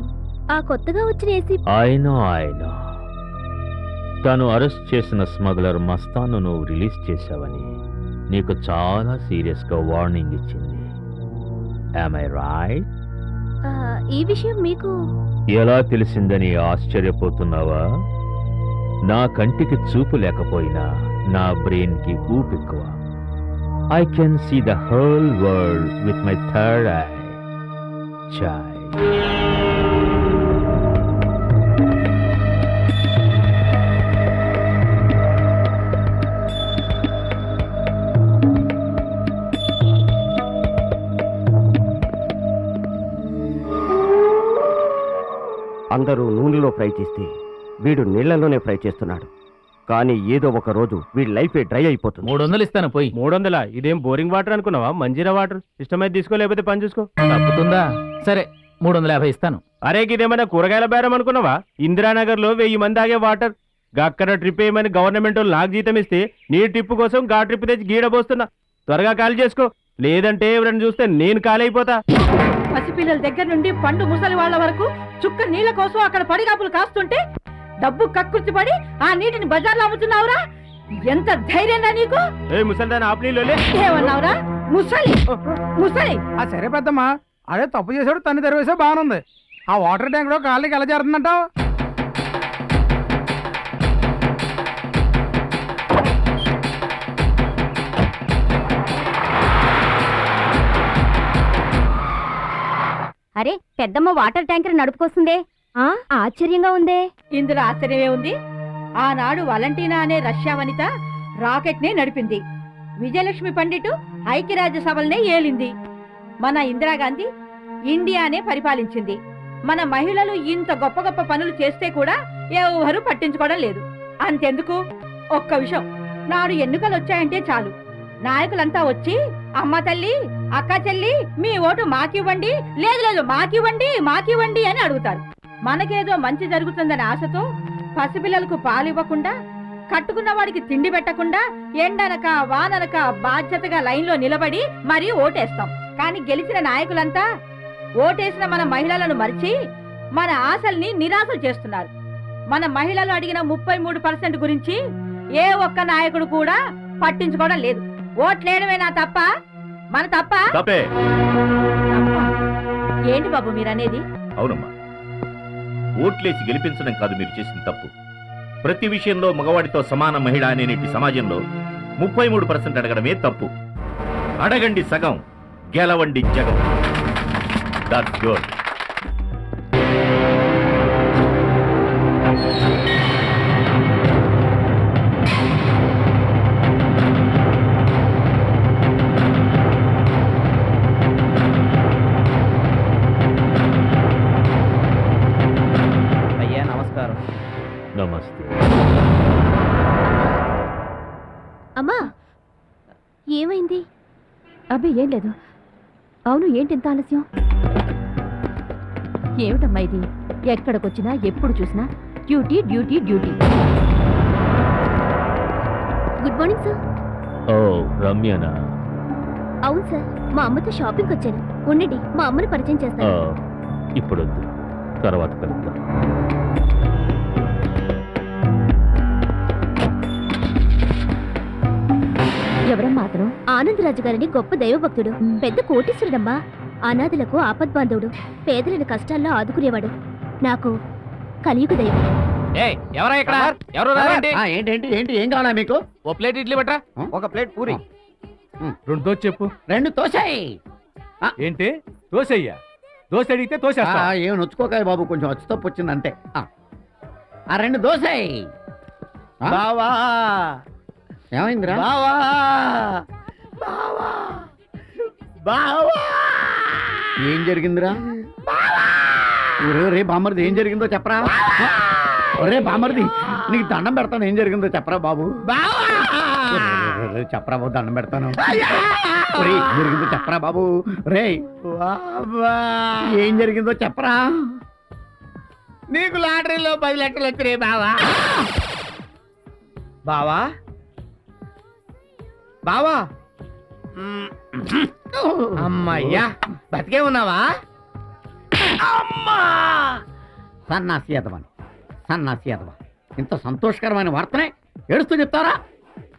ఆ కొత్తగా వచ్చిన ఏసీ ఆయన తాను అరెస్ట్ చేసిన స్మగ్లర్ మస్తాను నువ్వు రిలీజ్ చేశావని నీకు చాలా సీరియస్ గా వార్నింగ్ ఇచ్చింది. Am I right? ఈ విషయం మీకు ఎలా తెలిసిందని ఆశ్చర్యపోతున్నావా? నా కంటికి చూపు లేకపోయినా నా బ్రెయిన్ కి ఊపెక్కువ. I can see the whole world with my third eye. Chai. అందరూ నూనెలో ఫ్రై చేస్తే వీడు నీళ్లలోనే ఫ్రై చేస్తున్నాడు. కానీ ఏదో ఒక రోజు వీడి లైఫే డ్రై అయిపోతుంది. 300 ఇస్తాను పోయి. 300? ఇదేం బోరింగ్ వాటర్ అనుకున్నావా? మంజీరా వాటర్. ఇష్టమైతే తీసుకో, లేకపోతే పని చూసుకో. తప్పుతుందా? సరే, 350 ఇస్తాను. అరే, ఇదేమైనా కూరగాయల బేరం అనుకున్నావా? ఇందిరానగర్ లో 1000 మంది ఆగే వాటర్. అక్కడ ట్రిప్ వేయమని గవర్నమెంట్ వాళ్ళు నాకు జీతం ఇస్తే నీ ట్రిప్ కోసం గా ట్రిప్ తెచ్చి గీడబోస్తున్నా. త్వరగా ఖాళీ చేసుకో, లేదంటే ఎవరైనా చూస్తే నేను ఖాళీ అయిపోతా. పసిపిల్లల దగ్గర నుండి పండు ముసలి వాళ్ళ వరకు చుక్క నీళ్ల కోసం అక్కడ పడిగాపులు కాస్తుంటే డబ్బు కక్కుర్తి పడి ఆ నీటిని బజార్లో అమ్ముతున్నావురా? ఎంత ధైర్యంగా నీకు? ఏ ముసల్దాన్ ఆప్లీలో ఏమన్నావురా? ముసలి ముసలి. సరే పెద్దమ్మా, అదే తప్పు చేశాడు, తన్ని తెరవేసా బాగుంది. ఆ వాటర్ ట్యాంక్ లో కాళ్ళకి ఎలా జరుగుతుందంటావు? అరే, పెద్దమ్మ వాటర్ ట్యాంకర్ నడుపుకొస్తుందే. ఆశ్చర్యంగా ఉందే. ఇందులో ఆశ్చర్యమే ఉంది. ఆనాడు వలంటీనా అనే రష్యా వనిత రాకెట్ నే నడిపింది. విజయలక్ష్మి పండిట్ ఐక్యరాజ్య సభలనే ఏలింది. మన ఇందిరాగాంధీ ఇండియానే పరిపాలించింది. మన మహిళలు ఇంత గొప్ప గొప్ప పనులు చేస్తే కూడా ఎవరు పట్టించుకోవడం లేదు. అంతెందుకు, ఒక్క విషయం, నాడు ఎన్నికలు వచ్చాయంటే చాలు నాయకులంతా వచ్చి అమ్మ తల్లి, అక్క చెల్లి, మీ ఓటు మాకివ్వండి, లేదు లేదు మాకివ్వండి అని అడుగుతారు. మనకేదో మంచి జరుగుతుందని ఆశతో పసిపిల్లలకు పాలివ్వకుండా, కట్టుకున్న వాడికి తిండి పెట్టకుండా, ఎండనక వాననక బాధ్యతగా లైన్లో నిలబడి మరీ ఓటేస్తాం. కానీ గెలిచిన నాయకులంతా ఓటేసిన మన మహిళలను మరిచి మన ఆశల్ని నిరాశలు చేస్తున్నారు. మన మహిళలు అడిగిన 33% గురించి ఏ ఒక్క నాయకుడు కూడా పట్టించుకోవడం లేదు. ఓట్లేయడమేనా తప్ప? మన తప్ప? ఏంటి బాబు మీరనేది? అవునమ్మా, ఓట్లేసి గెలిపించడం కాదు మీరు చేసిన తప్పు. ప్రతి విషయంలో మగవాడితో సమాన మహిళ అనేటి సమాజంలో 33% అడగడమే తప్పు. అడగండి సగం, గెలవండి జగం. That's good. అబ్బే ఏం లేదు. అవును, ఏంటి ఇంత ఆలస్యం? ఏమిటమ్మా ఇది? ఎక్కడికొచ్చినా ఎప్పుడు చూసినా duty duty duty. Good morning sir. Oh రమ్యనా? అవును సార్, మా అమ్మతో షాపింగ్కి వచ్చాను. ఉండండి, మా అమ్మని పరిచయం ఆ, చేస్తాను. ఇప్పుడొద్దు, తర్వాత కలుద్దాం. ఎవరమ్మా అతను? ఆనందరాజు గారిని గొప్ప దైవభక్తుడు, పెద్ద కోటీశ్వరుడమ్మా. అనాథులకు ఆపద్బాంధవుడు, పేదలను కష్టాల్లో ఆదుకునేవాడు. నాకు కలియుగ దైవం. ఎవరా ఇక్కడ? ఎవరు ఏంటి ఏంటి ఏంటి ఏం కావాలా మీకు? ఓ ప్లేట్ ఇడ్లీ బట్రా. ఒక ప్లేట్ పూరి. రెండు దోశ చెప్పు. 2 తోసాయి. ఏంటి దోశయ్యా? దోశ అడిగితే తోసేస్తా. ఏం నొచ్చుకోకాయ బాబు, కొంచెం వచ్చి తప్పు వచ్చింది అంతే. 2 దోసాయి. బావా ఏమైందిరా? బావా బావా ఏం జరిగిందిరా? రే బామర్ది, ఏం జరిగిందో చెప్పరా? ఒరే బామర్ది, నీకు దండం పెడతాను, ఏం జరిగిందో చెప్పరా బాబు? చెప్పరా బాబు, దండం పెడతాను. ఒరే, ఏం జరిగిందో చెప్పరా బాబు? రే ఏం జరిగిందో చెప్పరా? నీకు లాటరీలో 10 లక్షలు వచ్చినాయి బావా. బావా బావా అమ్మయ్యా, బతికే ఉన్నావా? అమ్మా సన్నాసి ఎదవని, సన్నాసి ఎదవ. ఇంత సంతోషకరమైన వార్తనే ఏడుస్తూ చెప్తారా?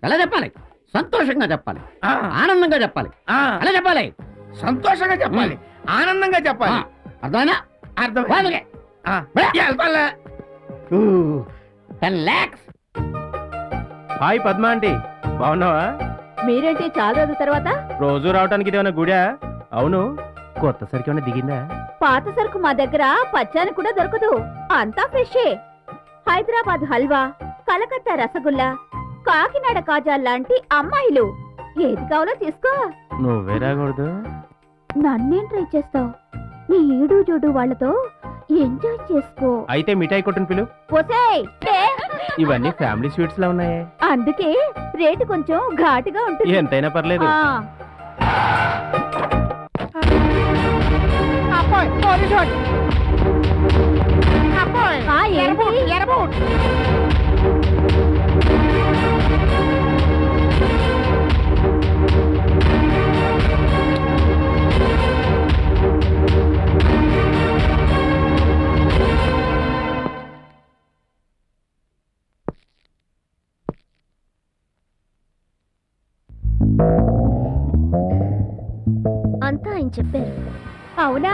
ఎలా చెప్పాలి? సంతోషంగా చెప్పాలి, ఆనందంగా చెప్పాలి. ఎలా చెప్పాలి? సంతోషంగా చెప్పాలి, ఆనందంగా చెప్పాలి. అర్థమైనా? అర్థం. 10 lakhs. హాయ్ పద్మ ఆంటీ, బాగున్నావా? మీరేంటి చాలా రోజుల తర్వాత? రోజు రావడానికి ఇదేమన్నా గుడా? అవును, కొత్త సరికి ఏమన్నా దిగిందా? పాత సరుకు మా దగ్గర పచ్చాని కూడా దొరకదు, అంతా ఫ్రెషే. హైదరాబాద్ హల్వా, కలకత్తా రసగుల్లా, కాకినాడ కాజా లాంటి అమ్మాయిలు. ఏది కావాలో తీసుకో. నువ్వే రాకూడదు. నన్నేం ట్రై చేస్తావు? నీ ఈడు జోడు వాళ్ళతో ఎంజాయ్ చేసుకో. అయితే మిఠాయి కొట్టుని పిలు. ఒసేయ్, ఇవన్నీ ఫ్యామిలీ స్వీట్స్ లా ఉన్నాయే. అందుకే రేటు కొంచెం ఘాటుగా ఉంటుంది. ఎంతైనా పర్లేదు. అంతా ఆయన చెప్పారు. అవునా?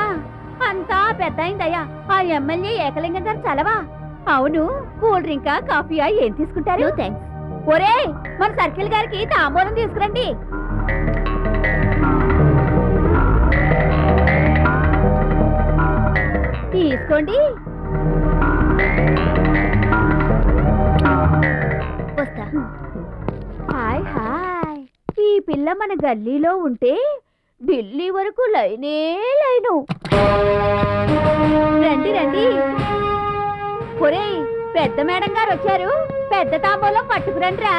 అంతా పెద్ద అయిందయ్యా. ఆ ఎమ్మెల్యే ఏకలింగం గారు చలవా? అవును, కూల్ డ్రింకా కాఫీయా ఏం తీసుకుంటారు? No thanks. ఒరే, మన సర్కిల్ గారికి తాంబూలం తీసుకురండి. తీసుకోండి. వస్తా. Hi hi. ఈ పిల్ల మన గల్లీలో ఉంటే ఢిల్లీ వరకు లైనే లైను. రండి రండి. ఒరేయ్, పెద్ద మేడం గారు వచ్చారు, పెద్ద తాంబూలం పట్టుకురండి రా.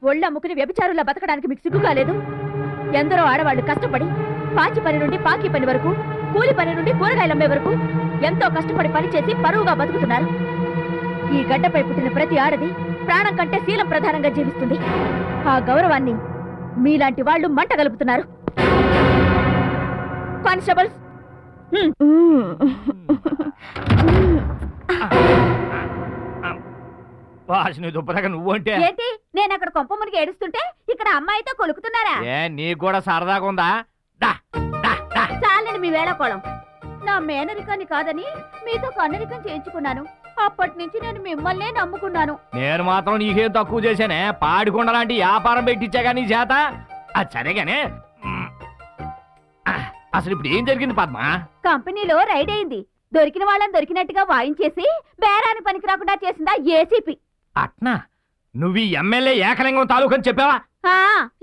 ఒళ్ళమ్ముకుని వ్యభిచారులా బతకడానికి మీకు సిగ్గు కాలేదు? ఎందరో ఆడవాళ్లు కష్టపడి పాచి పని నుండి పాకి పని వరకు, కూలి పని నుండి కూరగాయలమ్మే వరకు ఎంతో కష్టపడి పని చేసి పరువుగా బతుకుతున్నారు. ఈ గడ్డపై పుట్టిన ప్రతి ఆడది ప్రాణం కంటే శీలం ప్రధానంగా జీవిస్తుంది. ఆ గౌరవాన్ని మీలాంటి వాళ్ళు మంట గలుపుతున్నారు. కానిస్టేబుల్స్, వాసిని దుప్పదాకా నువ్వంటే ఏంటి నేను అక్కడ కొంప మునిగి ఏడుస్తుంటే ఇక్కడ అమ్మాయితో కొలుకుతున్నారా? ఏ నీకు కూడా సరదాగా ఉందా? చాలండి మీ వేళకోళం. నా మేనరికాన్ని కాదని మీతో కన్నరికం చేయించుకున్నాను. అప్పటి నుంచి నేను మిమ్మల్నే నమ్ముకున్నాను. నేను మాత్రం నీకేం తక్కువ చేశానే? పాడికొండ లాంటి వ్యాపారం పెట్టించాగా నీ చేత. అది సరేగానే, అసలు ఇప్పుడు ఏం జరిగింది పద్మ? కంపెనీలో రైడ్ అయింది. దొరికిన వాళ్ళని దొరికినట్టుగా వాయించేసి బేరానికి పనికి రాకుండా చేసిందా ఏసీపీ. అట్నా? నువ్వు ఈ ఎమ్మెల్యే ఏకలింగం తాలూకు అని చెప్పావా?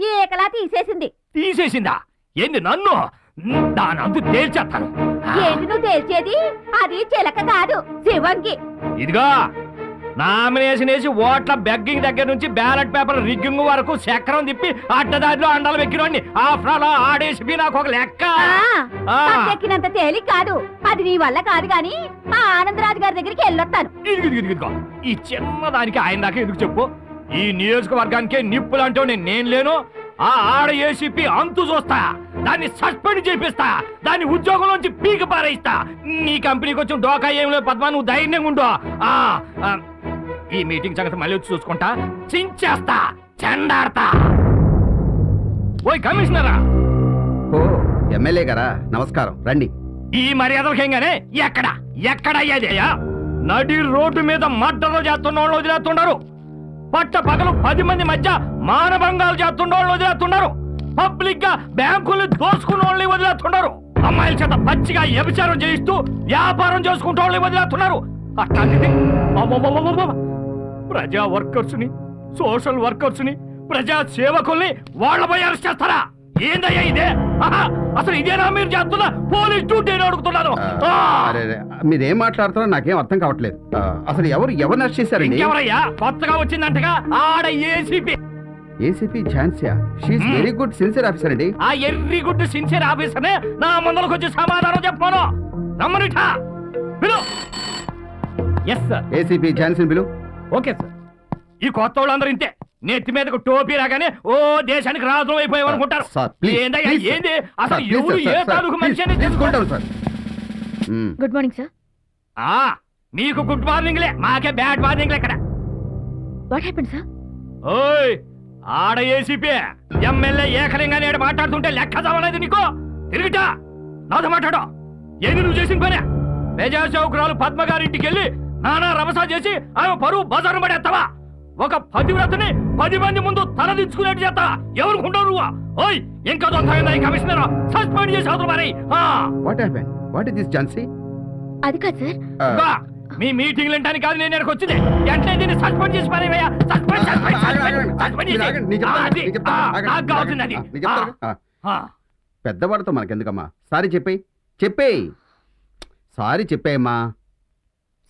ఈ ఏకలా తీసేసింది. తీసేసిందా? ఏంది నన్ను? దానందు తేల్చేస్తాను. ఏంటి నువ్వు తేల్చేది? అది చిలక కాదు, శివంగి. ఇదిగో, నామినేషన్ వేసి ఓట్ల బెగ్గింగ్ దగ్గర నుంచి బ్యాలెట్ పేపర్ రిగ్గింగ్ వరకు చక్రం తిప్పి అడ్డదారిలో అండాలు వెక్కినోడిని. ఆఫ్రాలో ఆడేసి నాకు ఒక లెక్క. ఎక్కినంత తేలిక కాదు. అది నీ వల్ల కాదు గాని ఆ ఆనందరాజు గారి దగ్గరికి వెళ్ళొస్తాను. ఇదిగో, ఈ చిన్నదానికి ఆయన దాకా ఎందుకు చెప్పు? ఈ నియోజకవర్గానికే నిప్పులంటూ నేను లేను. ఆ ఆడ ఏసీపీ అంతు చూస్తా, దాన్ని సస్పెండ్ చేపిస్తా, దాన్ని ఉద్యోగంలోంచి పీక పారేస్తా. నీ కంపెనీకి వచ్చిన డోకా ఏం లేదు పద్మా, నువ్వు ధైర్యంగా ఉండు. ఈ మీటింగ్ సంగతి మళ్ళీ వచ్చి చూసుకుంటా. చించేస్తా, చెండాడతా. ఓయ్ కమిషనరా! ఓ ఎమ్మెల్యే గారా, నమస్కారం, రండి. ఈ మర్యాదలకేంగానే ఎక్కడ అయ్యేదయ్యా? నడి రోడ్డు మీద మడ్డలు చేస్తున్న వాళ్ళు వదిలేస్తున్నారు. పట్ట పగలు 10 మంది మధ్య మానభంగాలు చేస్తున్న వాళ్ళు వదిలేస్తున్నారు. పబ్లిక్ గా బ్యాంకులు దోసుకున్న వాళ్ళని వదిలేస్తున్నారు. అమ్మాయిల చేత పచ్చిగా వ్యభిచారం చేయిస్తూ వ్యాపారం చేసుకుంటూ వాళ్ళని వదిలేస్తున్నారు. అట్లాంటిది ప్రజా వర్కర్స్ ని, సోషల్ వర్కర్స్ ని, ప్రజా సేవకుల్ని వాళ్ళపై అరెస్ట్ చేస్తారా? ఏందయ్యా ఇదే? అసలు ఇదేనా మీరు చేస్తున్నా పోలీస్ డ్యూటీ అడుగుతున్నాను. మీరేం మాట్లాడుతున్నారో నాకేం అర్థం కావట్లేదు. అసలు ఎవరిని అరెస్ట్ చేశారండి? ఎవరయ్యా? కొత్తగా వచ్చిందంటగా ఆడ ఏసీపీ. ఏసీపీ ఝాన్సీయా? She is very good sincere officer అండి. ఆ ఎర్రీ గుడ్ సిన్సియర్ ఆఫీసర్ నే నా ముందరకు వచ్చి సమాధానం చెప్పాను. రమ్మనిఠా పిలు. Yes sir. ఏసీపీ ఝాన్సీని పిలు. Okay sir. ఈ కొత్త వాళ్ళందరూ ఇంతే, నెత్తి మీదకు టోపీ రాగానే ఓ దేశానికి రాజు అయిపోయాం అనుకుంటారు. ఏందయ్యా ఏంది? అసలు ఎవరు ఏ తాలూకు మనిషి తీసుకుంటారు సార్. Good morning sir. నీకు గుడ్ మార్నింగ్లే, మాకే బ్యాడ్ మార్నింగ్లే ఇక్కడ. What happened sir? ఓయ్ ఆడ ఏసీపీ ఎమ్మెల్యే ఏకలింగానే మాట్లాడుతుంటే లెక్క చదవలేదు నీకు? తిరుగుతా నాతో మాట్లాడు. ఏంది నువ్వు చేసిన పనే? ప్రజా చౌకరాలు పద్మ గారింటికి వెళ్ళి నానా రమసా చేసి ఆమె పరువు బజారు పడేస్తావా? ఒక పతివ్రతని 10 మంది ముందు తలదించుకునేట్టు చేస్తా. ఎవరుకుంటావు నువ్వు? ఓయ్ ఇంకా కమిషనర్ సస్పెండ్ చేసి అవతల మరి. What is this Jhansi? అది కాదు సార్. మీ మీటింగ్ వినడానికి కాదు నేను ఇక్కడికి వచ్చింది. వెంటనే దీన్ని సస్పెండ్ చేసి పారేవయ్యా. సస్పెండ్ నాకు కావాల్సింది అది. పెద్దవాడితో మనకెందుకమ్మా? సారీ చెప్పేయి. సారీ చెప్పేయమ్మా.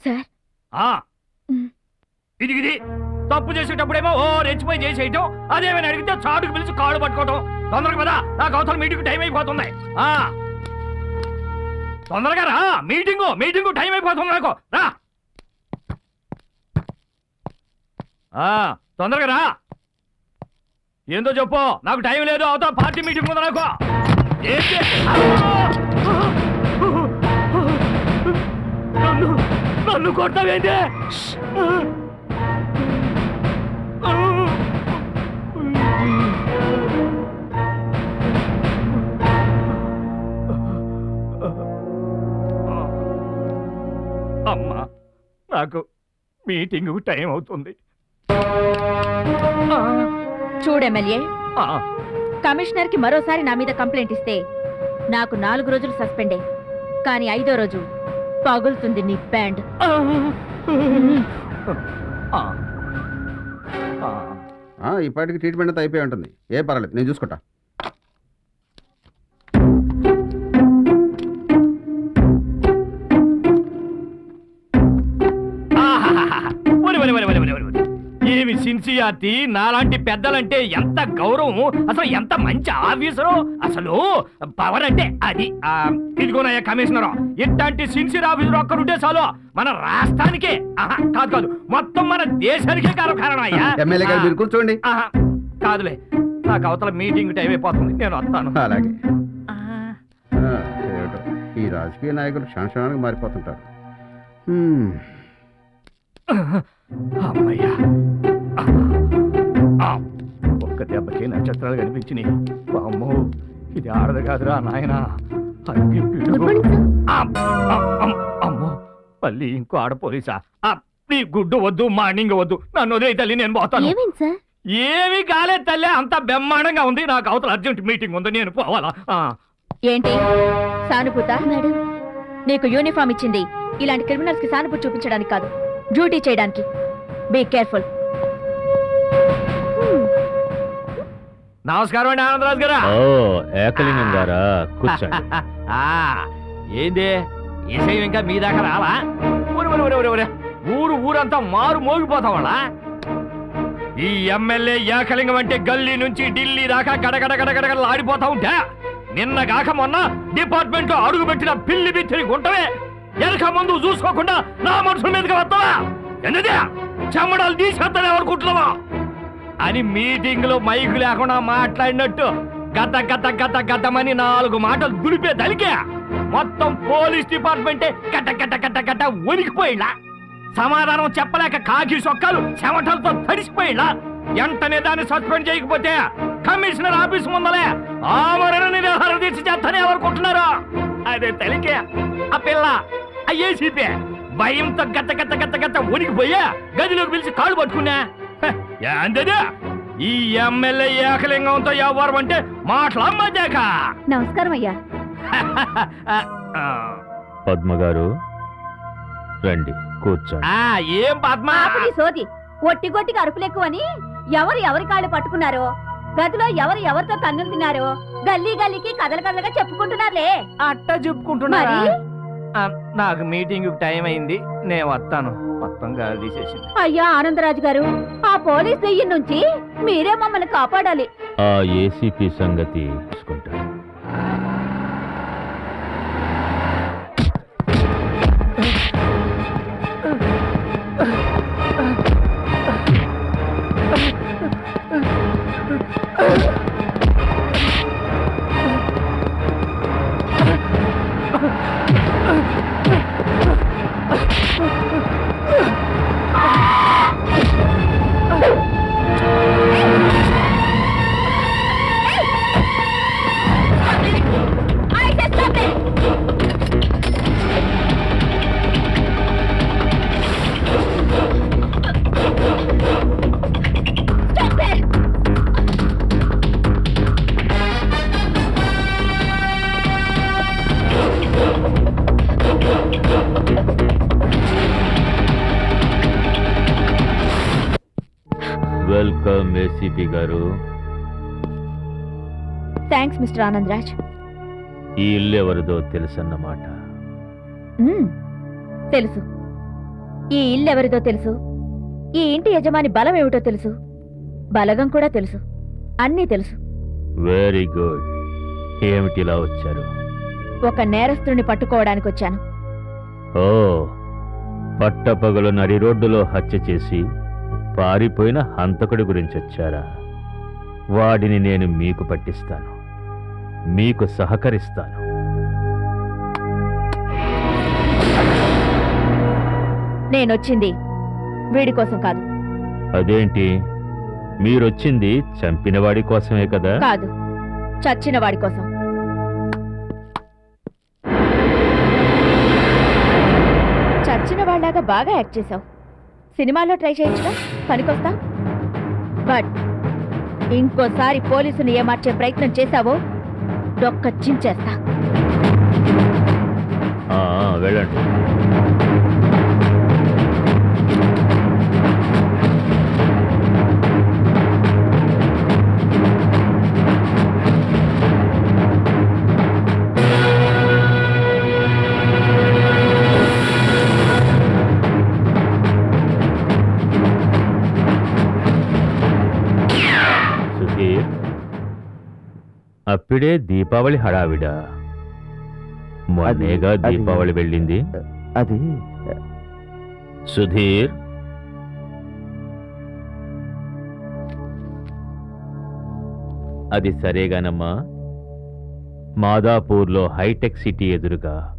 సార్ ఇది తప్పు చేసేటప్పుడేమో ఓ రెచ్చిపోయి చేసేయటం, అదేమైనా అడిగితే చాటుకు పిలిచి కాళ్ళు పట్టుకోవటం. తొందరగా కదా, నాకు అవతల మీటింగ్ టైం అయిపోతుంది. తొందరగా రా, మీటింగ్ టైం అయిపోతుంది నాకు. రా తొందరగా రా. ఏందో చెప్పు, నాకు టైం లేదు. అవతల పార్టీ మీటింగ్ ఉంది నాకు. నన్ను కొట్టవేంటి? అమ్మా, నాకు మీటింగ్ టైం అవుతుంది. చూడు ఎమ్మెల్యే, కమిషనర్ కి మరోసారి నా మీద కంప్లైంట్ ఇస్తే నాకు 4 రోజులు సస్పెండే, కానీ 5వ రోజు పగులుతుంది నీ బ్యాండ్. ఇప్పటికి ట్రీట్మెంట్ అంతా అయిపోయి ఉంటుంది. ఏ పర్వాలేదు, నేను చూసుకుంటా. ఈ ఏమి సిన్సియారిటీ, నాలాంటి పెద్దలంటే ఎంత గౌరవం, అసలు ఎంత మంచి ఆఫీసరు, అసలు పవర్ అంటే అది. ఇదిగోనయ్యా కమిషనర్, ఇట్లాంటి సిన్సియర్ ఆఫీసర్ ఒక్కరుంటే చాలు మన రాష్ట్రానికే, కాదు మొత్తం మన దేశానికే కారణం అయ్యా. ఎమ్మెల్యే గారు మీరు కూర్చోండి. కాదులే, నాకు అవతల మీటింగ్ టైం అయిపోతుంది, నేను వస్తాను. అలాగే. ఈ రాజకీయ నాయకులు క్షణక్షణానికి మారిపోతుంటారు. అమ్మయ్యా, ఒక్క దెబ్బకి నక్షత్రాలు కనిపించినాయి. అమ్మో, ఇది ఆడదు కాదురా నాయనా. అమ్మో, మళ్ళీ ఇంకో ఆడ పోలీసా? నీ గుడ్డు వద్దు, మార్నింగ్ వద్దు, నన్ను వదిలే తల్లి, నేను పోతాను. ఏమి కాలేదు తల్లి, అంత బ్రహ్మాండంగా ఉంది. నాకు అవతల అర్జెంట్ మీటింగ్ ఉంది, నేను పోవాలా? ఏంటి సానుభూత? మేడం, నీకు యూనిఫామ్ ఇచ్చింది ఇలాంటి క్రిమినల్స్ కి సానుభూతి చూపించడానికి కాదు, డ్యూటీ చేయడానికి. Be careful. నమస్కారం అండి ఆనందరాజు గారా. ఏకలింగం గారా, కూర్చోండి. ఏంది విషయం ఇంకా మీ దాకా రాలా? ఊరంతా మారు మోగిపోతావాళ్ళ. ఈ ఎమ్మెల్యే ఏకలింగం అంటే గల్లీ నుంచి ఢిల్లీ దాకా గడగడగడగడగడలు ఆడిపోతా ఉంటే, నిన్న కాక మొన్న డిపార్ట్మెంట్ లో అడుగు పెట్టిన పిల్లి బిత్తిని గుంటవే వెనక ముందు చూసుకోకుండా నా మనుషుల మీదకి వస్తావా? ఎందుదే చెమ్మడాలు తీసేస్తానే అనుకుంటున్నావా అని మీటింగ్ లో మైకు లేకుండా మాట్లాడినట్టు గత గత గత గతమని 4 మాటలు దులిపే దలికే మొత్తం పోలీస్ డిపార్ట్మెంటే గట గట గట గట వణికిపోయిలా. సమాధానం చెప్పలేక కాకి సొక్కలు చెమటలతో తడిసిపోయిలా. వెంటనే దాన్ని సస్పెండ్ చేయకపోతే కమిషనర్ ఆఫీస్ ముందలే ఆమరణ నిరాహార దీక్ష చేస్తానే అనుకుంటున్నారు. అదే తలికే ఆ పిల్ల ఏసీపీ భయంతో గత గత గత గత వణికిపోయా గదిలోకి పిలిచి కాళ్ళు పట్టుకున్నా. ఏంటది ఈ ఎమ్మెల్యే ఏకలింగంతో ఎవరు అంటే మాట్లాడమాక. నమస్కారం అయ్యా. పద్మ గారు రండి, కూర్చోండి. ఏం పద్మ సోది ఒట్టి గొట్టికి అరుపులెక్కువని ఎవరి కాళ్ళు పట్టుకున్నారో, గదిలో ఎవరితో తన్నులు తిన్నారో గల్లీ గల్లీకి కథలుగా చెప్పుకుంటున్నారులే. అట్ట చెప్పుకుంటున్నారా? నాకు మీటింగ్ టైం అయింది, నేను వస్తాను. మొత్తం గాలి తీసేసింది. అయ్యా ఆనందరాజు గారు, ఆ పోలీస్ దెయ్యం నుంచి మీరే మమ్మల్ని కాపాడాలి. ఆ ఏసీపీ సంగతి చూసుకుంటాను. వెల్కమ్ ఏసీపీ గారు. Thanks mister Anandraj. ఈ ఇల్లు ఎవరిదో తెలుసన్నమాట. తెలుసు. ఈ ఇల్లు ఎవరిదో తెలుసు, ఈ ఇంటి యజమాని బలం ఏమిటో తెలుసు, బలగం కూడా తెలుసు, అన్నీ తెలుసు. Very good. ఏమిటిలా వచ్చారు? ఒక నేరస్తుని పట్టుకోవడానికి వచ్చాను. ఓ, పట్టపగలు నడి రోడ్డులో హత్య చేసి పారిపోయిన హంతకుడి గురించి వచ్చారా? వాడిని నేను మీకు పట్టిస్తాను, మీకు సహకరిస్తాను. నేనొచ్చింది వీడి కోసం కాదు. అదేంటి, మీరొచ్చింది చంపినవాడి కోసమే కదా? కాదు, చచ్చిన వాడి కోసం. చచ్చిన వాళ్ళలాగా బాగా యాక్ట్ చేశావు. సినిమాలో ట్రై చేయొచ్చుగా, పనికొస్తా. బట్ ఇంకోసారి పోలీసుని ఏమార్చే ప్రయత్నం చేశావో డొక్క చించేస్తా. వెళ్ళండి. అప్పుడే దీపావళి హడావిడా? మొన్నేగా అది- దీపావళి వెళ్ళింది. అది సుధీర్, అది సరేగానమ్మా. మాదాపూర్లో హైటెక్ సిటీ ఎదురుగా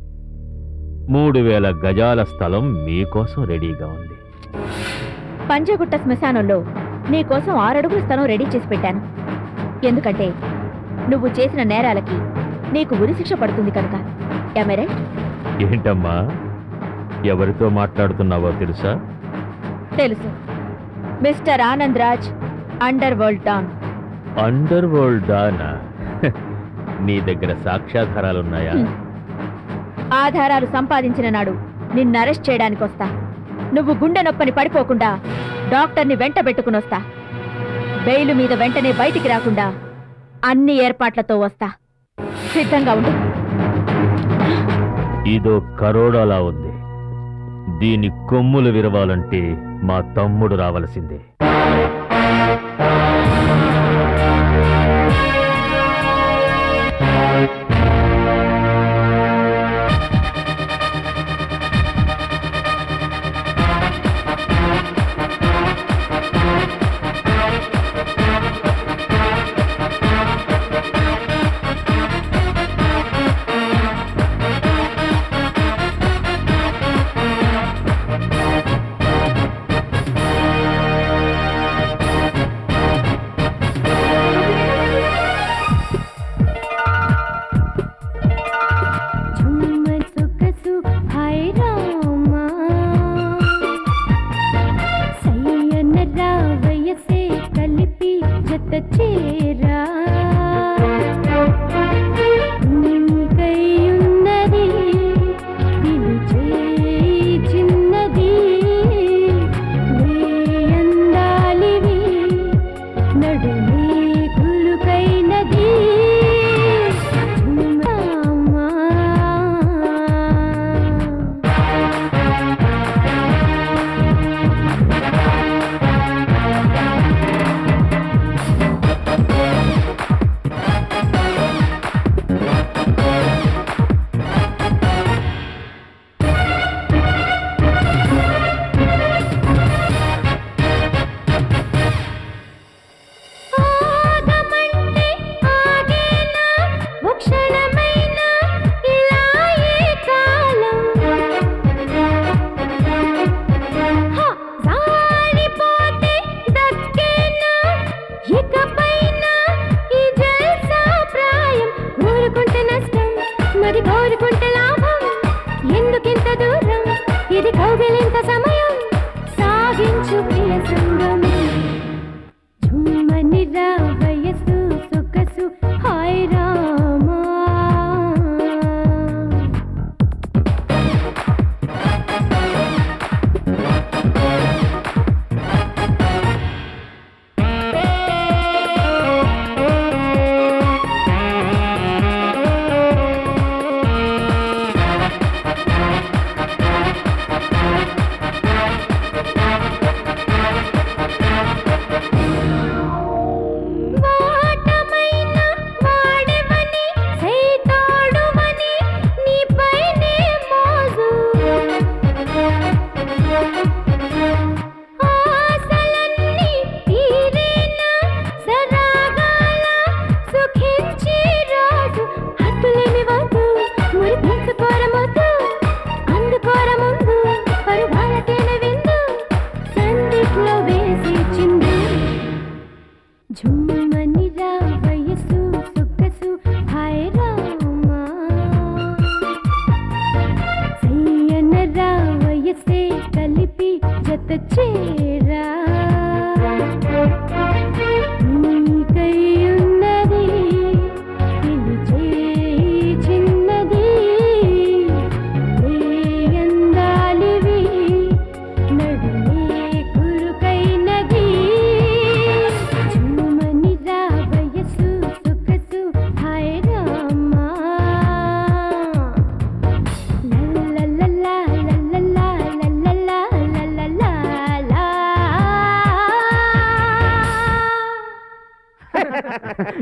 3000 గజాల స్థలం మీకోసం రెడీగా ఉంది. పంజగుట్ట శ్మశానంలో నీకోసం 6 అడుగుల స్థలం రెడీ చేసి పెట్టాను. ఎందుకంటే నువ్వు చేసిన నేరాలకి నీకు ఉరిశిక్ష పడుతుంది కనుక. ఎమెరెట్ ఏంటమ్మా, ఎవరితో మాట్లాడుతున్నావో తెలుసా? తెలుసు. Mister Anand Raj, underworld don. Underworld డానా? నీ దగ్గర సాక్ష్యాధారాలున్నాయా? ఆధారాలు సంపాదించిన నాడు నిన్ను అరెస్ట్ చేయడానికి వస్తా. నువ్వు గుండె నొప్పని పడిపోకుండా డాక్టర్ని వెంట పెట్టుకుని వస్తా. బెయిలు మీద వెంటనే బయటికి రాకుండా అన్ని ఏర్పాట్లతో వస్తా. సిద్ధంగా ఉండు. ఇదో కరోడాలా ఉంది. దీని కొమ్ములు విరవాలంటే మా తమ్ముడు రావలసిందే.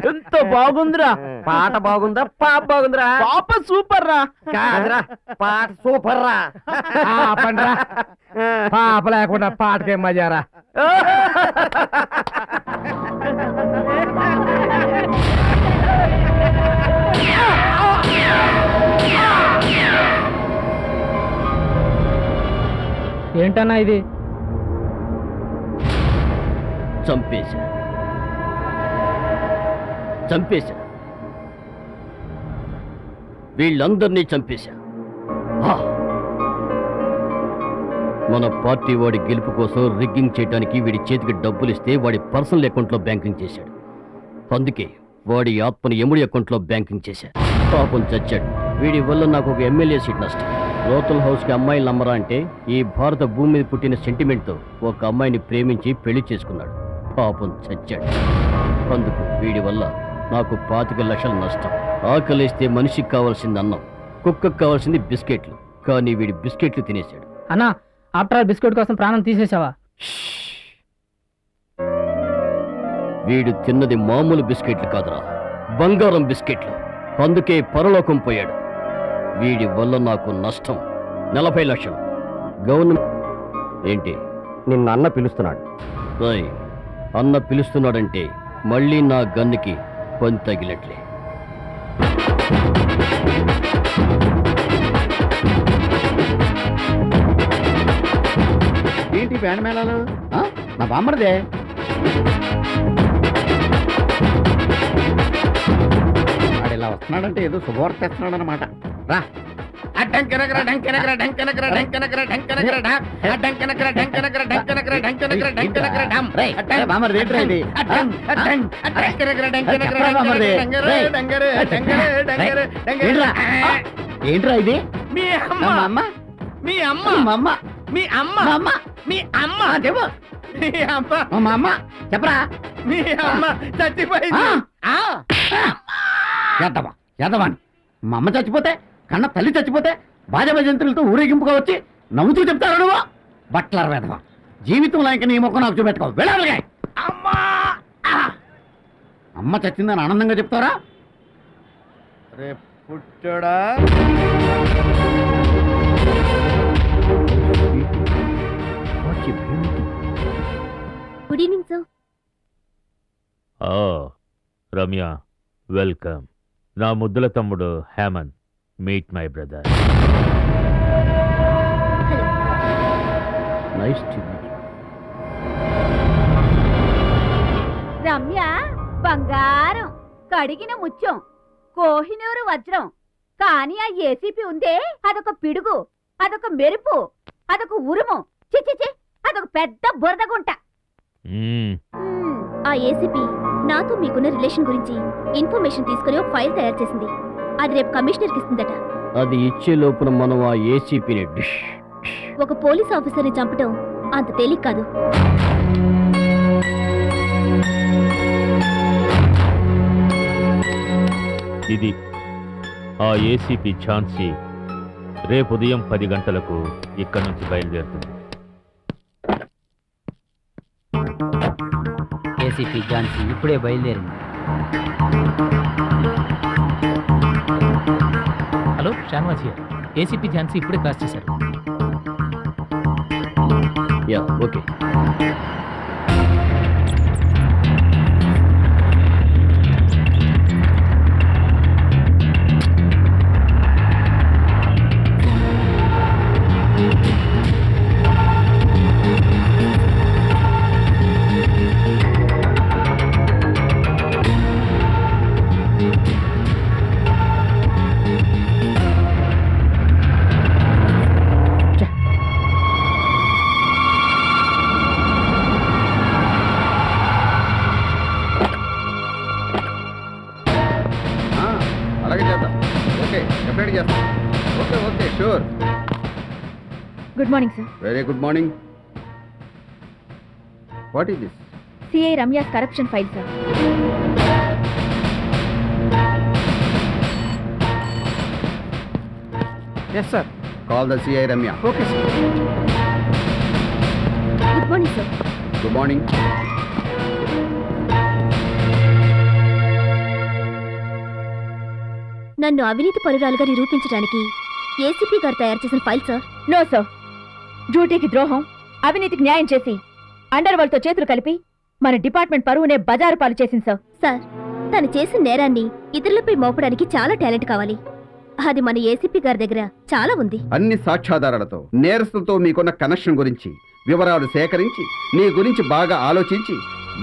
ఎంత బాగుందిరా. పాట బాగుందా పాప బాగుందిరా? పాప సూపర్ రా. కాదురా పాట సూపర్ రా. పండ్రా పాప లేకుండా పాటకే మజారా. ఏంటన్నా ఇది? చంపేశా వీళ్ళందరినీ చంపేశా. మన పార్టీ వాడి గెలుపు కోసం రిగ్గింగ్ చేయడానికి వీడి చేతికి డబ్బులు ఇస్తే వాడి పర్సనల్ అకౌంట్లో బ్యాంకింగ్ చేశాడు. అందుకే వాడి ఆత్మని ఎముడి అకౌంట్లో బ్యాంకింగ్ చేశా. పాపం చచ్చాడు. వీడి వల్ల నాకు ఒక ఎమ్మెల్యే సీట్ నష్టం. రోతల్ హౌస్కి అమ్మాయిలు నమ్మరా అంటే ఈ భారత భూమి మీద పుట్టిన సెంటిమెంట్తో ఒక అమ్మాయిని ప్రేమించి పెళ్లి చేసుకున్నాడు. పాపం చచ్చాడు. అందుకు వీడి వల్ల నాకు 25 లక్షల నష్టం. ఆకలిస్తే మనిషికి కావాల్సింది అన్నం, కుక్కకు కావాల్సింది బిస్కెట్లు. కానీ వీడి బిస్కెట్లు తినేశాడు. అన్నా ఆఫ్టర్ ఆల్ బిస్కెట్ కోసం ప్రాణం తీసేసావా? వీడు తిన్నది మామూలు బిస్కెట్లు కాదురా, బంగారం బిస్కెట్లు. అందుకే పరలోకం పోయాడు. వీడి వల్ల నాకు నష్టం 40 లక్షలు. గవర్నమెంట్ ఏంటి నిన్న అన్న పిలుస్తున్నాడు. అన్న పిలుస్తున్నాడంటే మళ్ళీ నా గన్నుకి పని తగిలట్లే. ఏంటి బ్యాండ్ మేళాలు? నా బామ్మర్దే. వాడు ఇలా వస్తున్నాడంటే ఏదో శుభవార్త తెస్తున్నాడు అనమాట. రా ఏంట్రా ఇది? మీ అమ్మ అమ్మ మీ అమ్మ అమ్మ మీ అమ్మ అమ్మ మీ అమ్మ చెప్పు. మీ అమ్మ మా అమ్మ చెప్పరా? మీ అమ్మ చచ్చిపోయింది. యాదవాణి మా అమ్మ చచ్చిపోతే, కన్న తల్లి చచ్చిపోతే బాజా భజంతులతో ఊరేగింపుగా వచ్చి నవ్వుతూ చెప్తారు నువ్వు. బట్లర్ వేదవా, జీవితంలో ఇంక నీ ముఖం నాకు చూపెట్టుకో. వెళ్ళాలిగా. అమ్మ చచ్చిందని ఆనందంగా చెప్తారా? రేపు పుట్టడా good evening sir. Ramya, welcome. నా ముద్దుల తమ్ముడు Hemanth. Meet my brother. Nice to meet you. Ramya బంగారం, కడిగిన ముత్యం, కోహినూరు వజ్రం. కానీ ఆ ఏసీపీ ఉందే, అదొక పిడుగు, అదొక మెరుపు, అదొక ఉరుము. చిచిచి, అదొక పెద్ద బురదగుంట. ఆ ఏసీపీ నాతో మీకున్న రిలేషన్ గురించి ఇన్ఫర్మేషన్ తీసుకుని ఒక ఫైల్ తయారు చేసింది. అది రేపు కమిషనర్కి ఇస్తుందట. అది ఇచ్చే లోపున మనం ఆ ఏసీపీని డిష్. ఒక పోలీస్ ఆఫీసర్ని చంపటం అంత తేలిక కాదు. ఇది ఆ ఏసీపీ ఝాన్సీ. రేపు ఉదయం 10 గంటలకు ఇక్కడి నుంచి బయలుదేరుతుంది. ఏసీపీ ఝాన్సీ ఇప్పుడే బయలుదేరింది. Hello Shahnawaz here. ACP Jhansi ఇప్పుడే క్రాస్ చేశారు. Yeah okay. అలాగే చేద్దాం. ఓకే, డెఫినెట్ చేస్తాం. Okay okay sure. Good morning sir. Very good morning. What is this? CI Ramya's corruption file sir. Yes sir. Call the CI Ramya. Okay sir. Good morning sir. Good morning. నన్ను అవినీతి పరురాలుగా నిరూపించడానికి ACP గారు తయారు చేసిన file sir. No sir, డ్యూటీకి ద్రోహం, అవినీతికి న్యాయం చేసి అండర్ వరల్డ్తో చేతులు కలిపి మన డిపార్ట్మెంట్ పరువునే బజారు పాలు చేసింది సార్. సార్, తను చేసిన నేరాన్ని ఇతరులపై మోపడానికి చాలా టాలెంట్ కావాలి. అది మన ఏసీపీ గారి దగ్గర చాలా ఉంది. అన్ని సాక్ష్యాధారాలతో నేరస్తులతో మీకున్న కనెక్షన్ గురించి వివరాలు సేకరించి నీ గురించి బాగా ఆలోచించి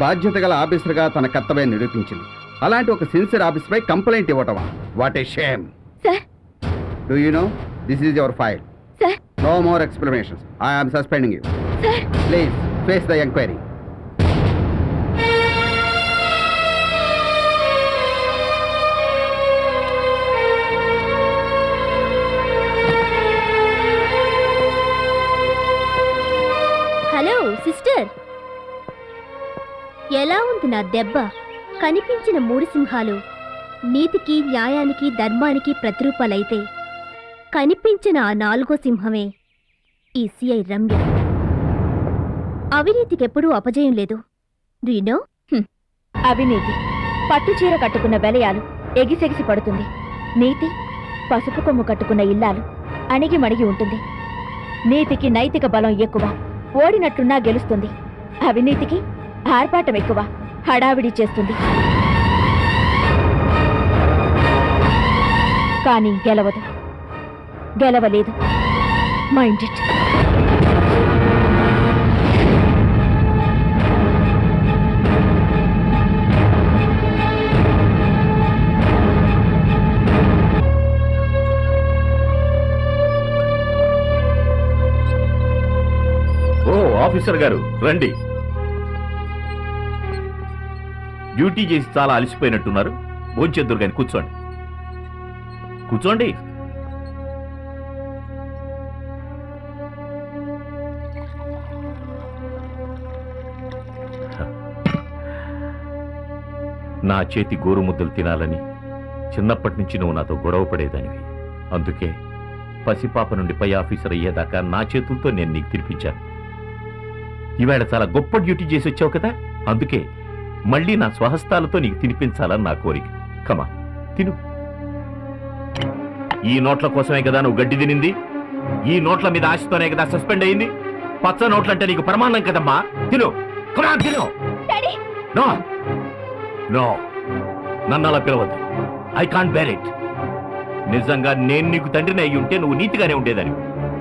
బాధ్యత గల ఆఫీసర్గా తన కర్తవ్యాన్ని నిరూపించింది. అలాంటి ఒక సిన్సియర్ ఆఫీసర్పై కంప్లైంట్ ఇవ్వటమా? What a shame. Sir, do you know this is your file. Sir, no more explanations. I am suspending you. Sir, please face the enquiry. Hello sister, ఎలా ఉంది నా దెబ్బ? కనిపించిన 3 సింహాలు నీతికి, న్యాయానికి, ధర్మానికి ప్రతిరూపాలైతే కనిపించిన ఆ 4వ సింహమే ఈ సిఐ రమ్య. అవినీతికెప్పుడూ అపజయం లేదు. Do you no? అవినీతి పట్టు చీర కట్టుకున్న వెలయాలు ఎగిసెగిసి పడుతుంది. నీతి పసుపు కొమ్ము కట్టుకున్న ఇల్లాలు అణిగి మణిగి ఉంటుంది. నీతికి నైతిక బలం ఎక్కువ, ఓడినట్లున్నా గెలుస్తుంది. అవినీతికి ఆర్పాటం ఎక్కువ, హడావిడి చేస్తుంది. కానీ గెలవదు, గెలవలేదు. Mind it. ఓ ఆఫీసర్ గారు రండి. డ్యూటీ చేసి చాలా అలసిపోయినట్టున్నారు. భోంచేద్దురు కానీ కూర్చోండి, కూర్చోండి. నా చేతి గోరు ముద్దలు తినాలని చిన్నప్పటి నుంచి నువ్వు నాతో గొడవ పడేదానివి. అందుకే పసిపాప నుండి పై ఆఫీసర్ అయ్యేదాకా నా చేతులతో నేను నీకు తినిపించాను. ఈవేళ చాలా గొప్ప డ్యూటీ చేసి వచ్చావు కదా, అందుకే మళ్ళీ నా స్వహస్తాలతో నీకు తినిపించాలని నా కోరిక. కమా తిను. ఈ నోట్ల కోసమే కదా నువ్వు గడ్డి తినింది. ఈ నోట్ల మీద ఆశతోనే కదా సస్పెండ్ అయింది. పచ్చ నోట్లంటే నీకు ప్రమాణం కదమ్మా. తిను, కమా తిను. నో నో, నన్ను అలా పిలవద్దు. I can't bear it. నిజంగా నేను నీకు తండ్రిని అయ్యి ఉంటే నువ్వు నీతిగానే ఉండేదాన్ని.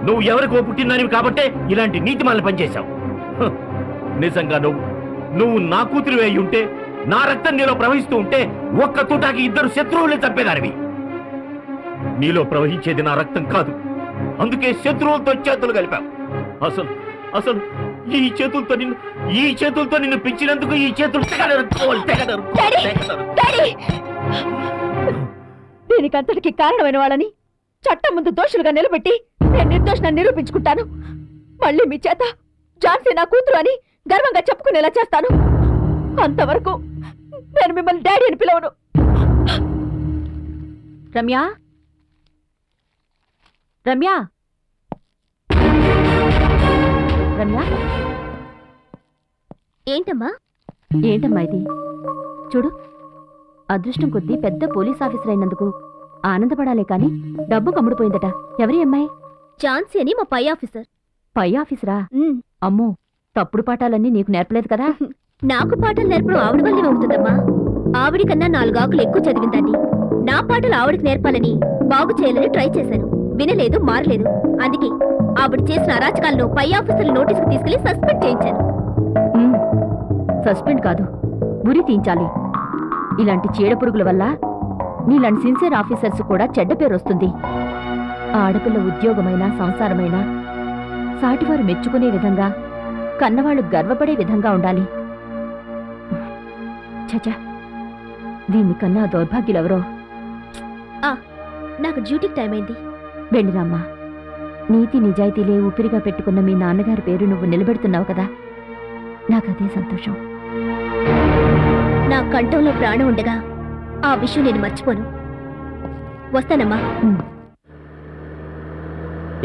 నువ్వు ఎవరికో పుట్టిందానివి కాబట్టే ఇలాంటి నీతి మనల్ని పనిచేశావు. నిజంగా నువ్వు నా కూతురు అయి ఉంటే, నా రక్తం నీలో ప్రవహిస్తూ ఉంటే ఒక్క తూటాకి 2 శత్రువులే చంపేదానివి. నీలో ప్రవహించేది నా రక్తం కాదు, అందుకే శత్రువులతో చేతులు కలిపావు. అసలు అసలు ఈ చేతులతో నిన్ను పెంచినందుకు ఈ చేతులు దీనికంతటికి కారణమైన వాళ్ళని చట్టం ముందు దోషులుగా నిలబెట్టి నేను నిర్దోషణని నిరూపించుకుంటాను. మళ్ళీ మీ చేత ఝాన్సీ నా కూతురు అని గర్వంగా చెప్పుకునేలా చేస్తాను. అంతవరకు నేను మిమ్మల్ని డాడీ అని పిలవను. రమ్య, రమ్య, రమ్య. ఏంటమ్మా? ఏంటమ్మా ఇది? చూడు, అదృష్టం కొద్దీ పెద్ద పోలీస్ ఆఫీసర్ అయినందుకు ఆనందపడాలే కాని డబ్బు కమ్ముడిపోయిందట. ఎవరి అమ్మాయి? ఝాన్సీ అని మా పై ఆఫీసర్. పై ఆఫీసరా? అమ్మో, తప్పుడు పాఠాలన్నీ నీకు నేర్పలేదు కదా? నాకు పాటలు నేర్పడం ఆవిడ వల్లే అవుతుందమ్మా. ఆవిడి కన్నా 4 ఆకులు ఎక్కువ చదివిందండి. నా పాటలు ఆవిడికి నేర్పాలని, బాగు చేయాలని ట్రై చేశాను. వినలేదు, మారలేదు. అందుకే ఆవిడ చేసిన అరాచకాలను పై ఆఫీసర్ల నోటీసుకు తీసుకెళ్లి సస్పెండ్ చేయించాను. సస్పెండ్ కాదు, ఉరి తీయించాలి. ఇలాంటి చీడపురుగుల వల్ల నీలాంటి సిన్సియర్ ఆఫీసర్స్ కూడా చెడ్డ పేరు వస్తుంది. ఆడపిల్ల ఉద్యోగమైనా సంసారమైనా సాటివారు మెచ్చుకునే విధంగా, కన్నవాళ్లు గర్వపడే విధంగా ఉండాలి. చచా, దీనికన్నా దౌర్భాగ్యులెవరో. నాకు డ్యూటీకి టైం అయింది. వెళ్ళిరామ్మా. నీతి నిజాయితీలే ఊపిరిగా పెట్టుకున్న మీ నాన్నగారి పేరు నువ్వు నిలబెడుతున్నావు కదా, నాకదే సంతోషం. నా కంఠంలో ప్రాణం ఉండగా ఆ విషయం నేను మర్చిపోను. వస్తానమ్మా.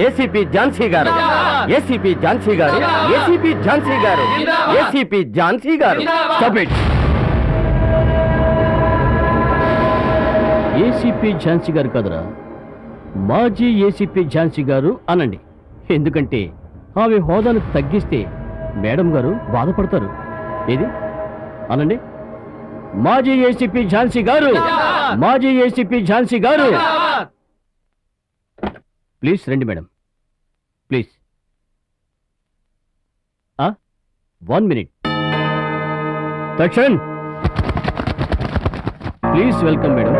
ఏసీపీ ఝాన్సీ గారు, ఏసీపీ ఝాన్సీ గారు, ఏసీపీ ఝాన్సీ గారు, ఏసీపీ ఝాన్సీ గారు. Stop it. ఏసీపీ ఝాన్సీ గారు కదరా, మాజీ ఏసీపీ ఝాన్సీ గారు అనండి. ఎందుకంటే ఆమె హోదాను తగ్గిస్తే మేడం గారు బాధపడతారు. ఏది అనండి. మాజీ ఏసీపీ ఝాన్సీ గారు, మాజీ ఏసీపీ ఝాన్సీ గారు. ప్లీజ్ రండి madam, please. 1 minute. Darshan, please welcome madam.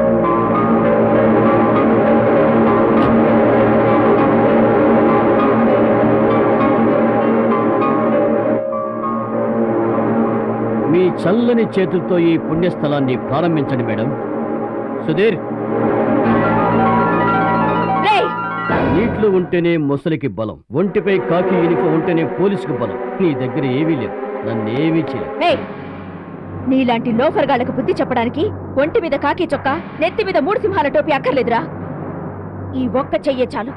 మీ చల్లని చేతులతో ఈ పుణ్యస్థలాన్ని ప్రారంభించండి మేడం. సుధీర్, నీటిలో ఉంటేనే మొసలికి బలం, ఒంటిపై కాకి యూనిఫామ్ ఉంటేనే పోలీసుకు బలం. నీ దగ్గర ఏమీ లేవు, నన్నేమీ చేయలేవు. నీలాంటి లోఫర్గాళ్లకు బుద్ధి చెప్పడానికి ఒంటి మీద కాకి చొక్కా, నెత్తి మీద 3 సింహాల టోపీ అక్కర్లేదురా. ఈ ఒక్క చెయ్యే చాలు.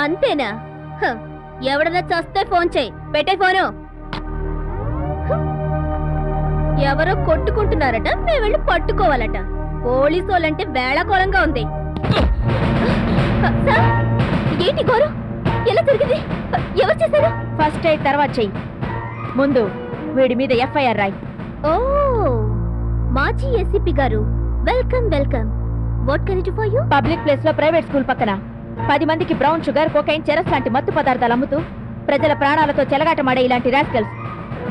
అంతేనా? ఎవడన్నా చస్తే ఫోన్ చేయి. పెట్టే ఫోను. ఎవరో కొట్టుకుంటున్నారట, మేము వెళ్ళి పట్టుకోవాలట. పోలీసు వాళ్ళంటే వేళకోళంగా ఉంది. ఏంటి ఘోరు? ఎలా జరిగింది? ఎవరు చేశారు? ఫస్ట్ ఎయిడ్ తర్వాత చెయ్యి, ముందు వీడి మీద ఎఫ్ఐఆర్ రాయి. ఓ, మాజీ ఏసీపీ గారు, welcome welcome. What can I do for you? Public place లో ప్రైవేట్ స్కూల్ పక్కన 10 మందికి బ్రౌన్ షుగర్, కోకైన్, చెరస్ లాంటి మత్తు పదార్థాలు అమ్ముతూ ప్రజల ప్రాణాలతో చెలగాటమాడే ఇలాంటి రాస్కల్స్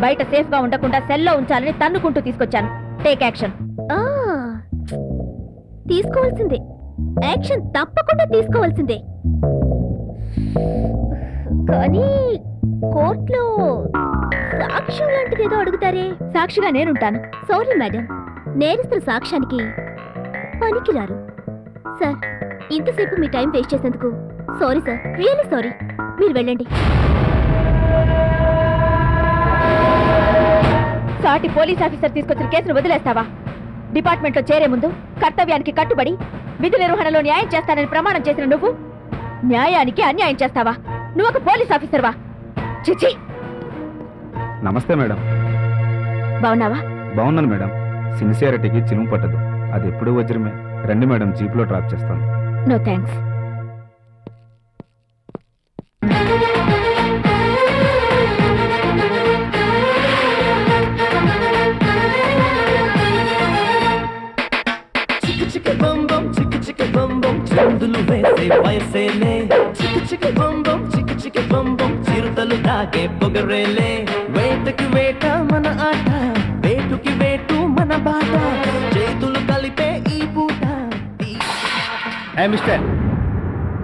బయట సేఫ్ గా ఉండకుండా సెల్లో ఉంచాలని తన్నుకుంటూ తీసుకొచ్చాను. Take action. తీసుకోవాల్సిందే, యాక్షన్ తప్పకుండా తీసుకోవాల్సిందే. కానీ కోర్టులో సాక్ష్యం లాంటిది ఏదో అడుగుతారే. సాక్షిగా నేనుంటాను. సారీ మేడం, నేరస్తుల సాక్ష్యానికి పనికిరారు. సార్, ఇంతసేపు మీ టైం వేస్ట్ చేసేందుకు సారీ సార్, రియల్లీ సారీ. మీరు వెళ్ళండి. సాటి పోలీస్ ఆఫీసర్ తీసుకొచ్చిన కేసును వదిలేస్తావా? డిపార్ట్మెంట్ లో చేరే ముందు కర్తవ్యానికి కట్టుబడి విధి నిర్వహణలో న్యాయం చేస్తానని ప్రమాణం చేసిన నువ్వు న్యాయానికి అన్యాయం చేస్తావా? నువ్వు ఒక పోలీస్ ఆఫీసర్వా? చిచి. నమస్తే మేడం. బావున్నావా? బాగున్నాను మేడం. సిన్సియారిటీకి చిలుము పట్టదు, అది ఎప్పుడూ వజ్రమే. రండి మేడం, జీప్లో డ్రాప్ చేస్తాను. No thanks. చిరుతలు తాగే పొగరేలే, వేటకి వేట మన ఆట, వేటుకి వేటు మన బాట, చేతులు కలిపే ఈ పూట. మిస్టర్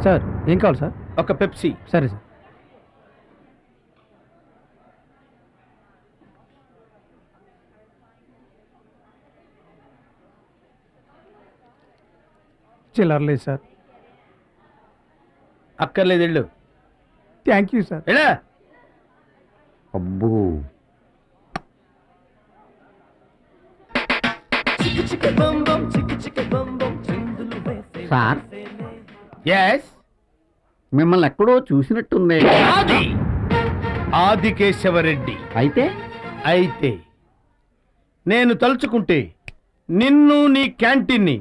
సార్, ఏం కావాలి సార్? ఒక పెప్సీ. సరే సార్. చిల్లర లేదు సార్. అక్కర్లేదు వెళ్ళు. Thank you sir. వెళ్ళా. అబ్బో, సార్ ఎస్, మిమ్మల్ని ఎక్కడో చూసినట్టుంది. ఆదికేశవరెడ్డి. అయితే నేను తలుచుకుంటే నిన్ను నీ క్యాంటీన్ని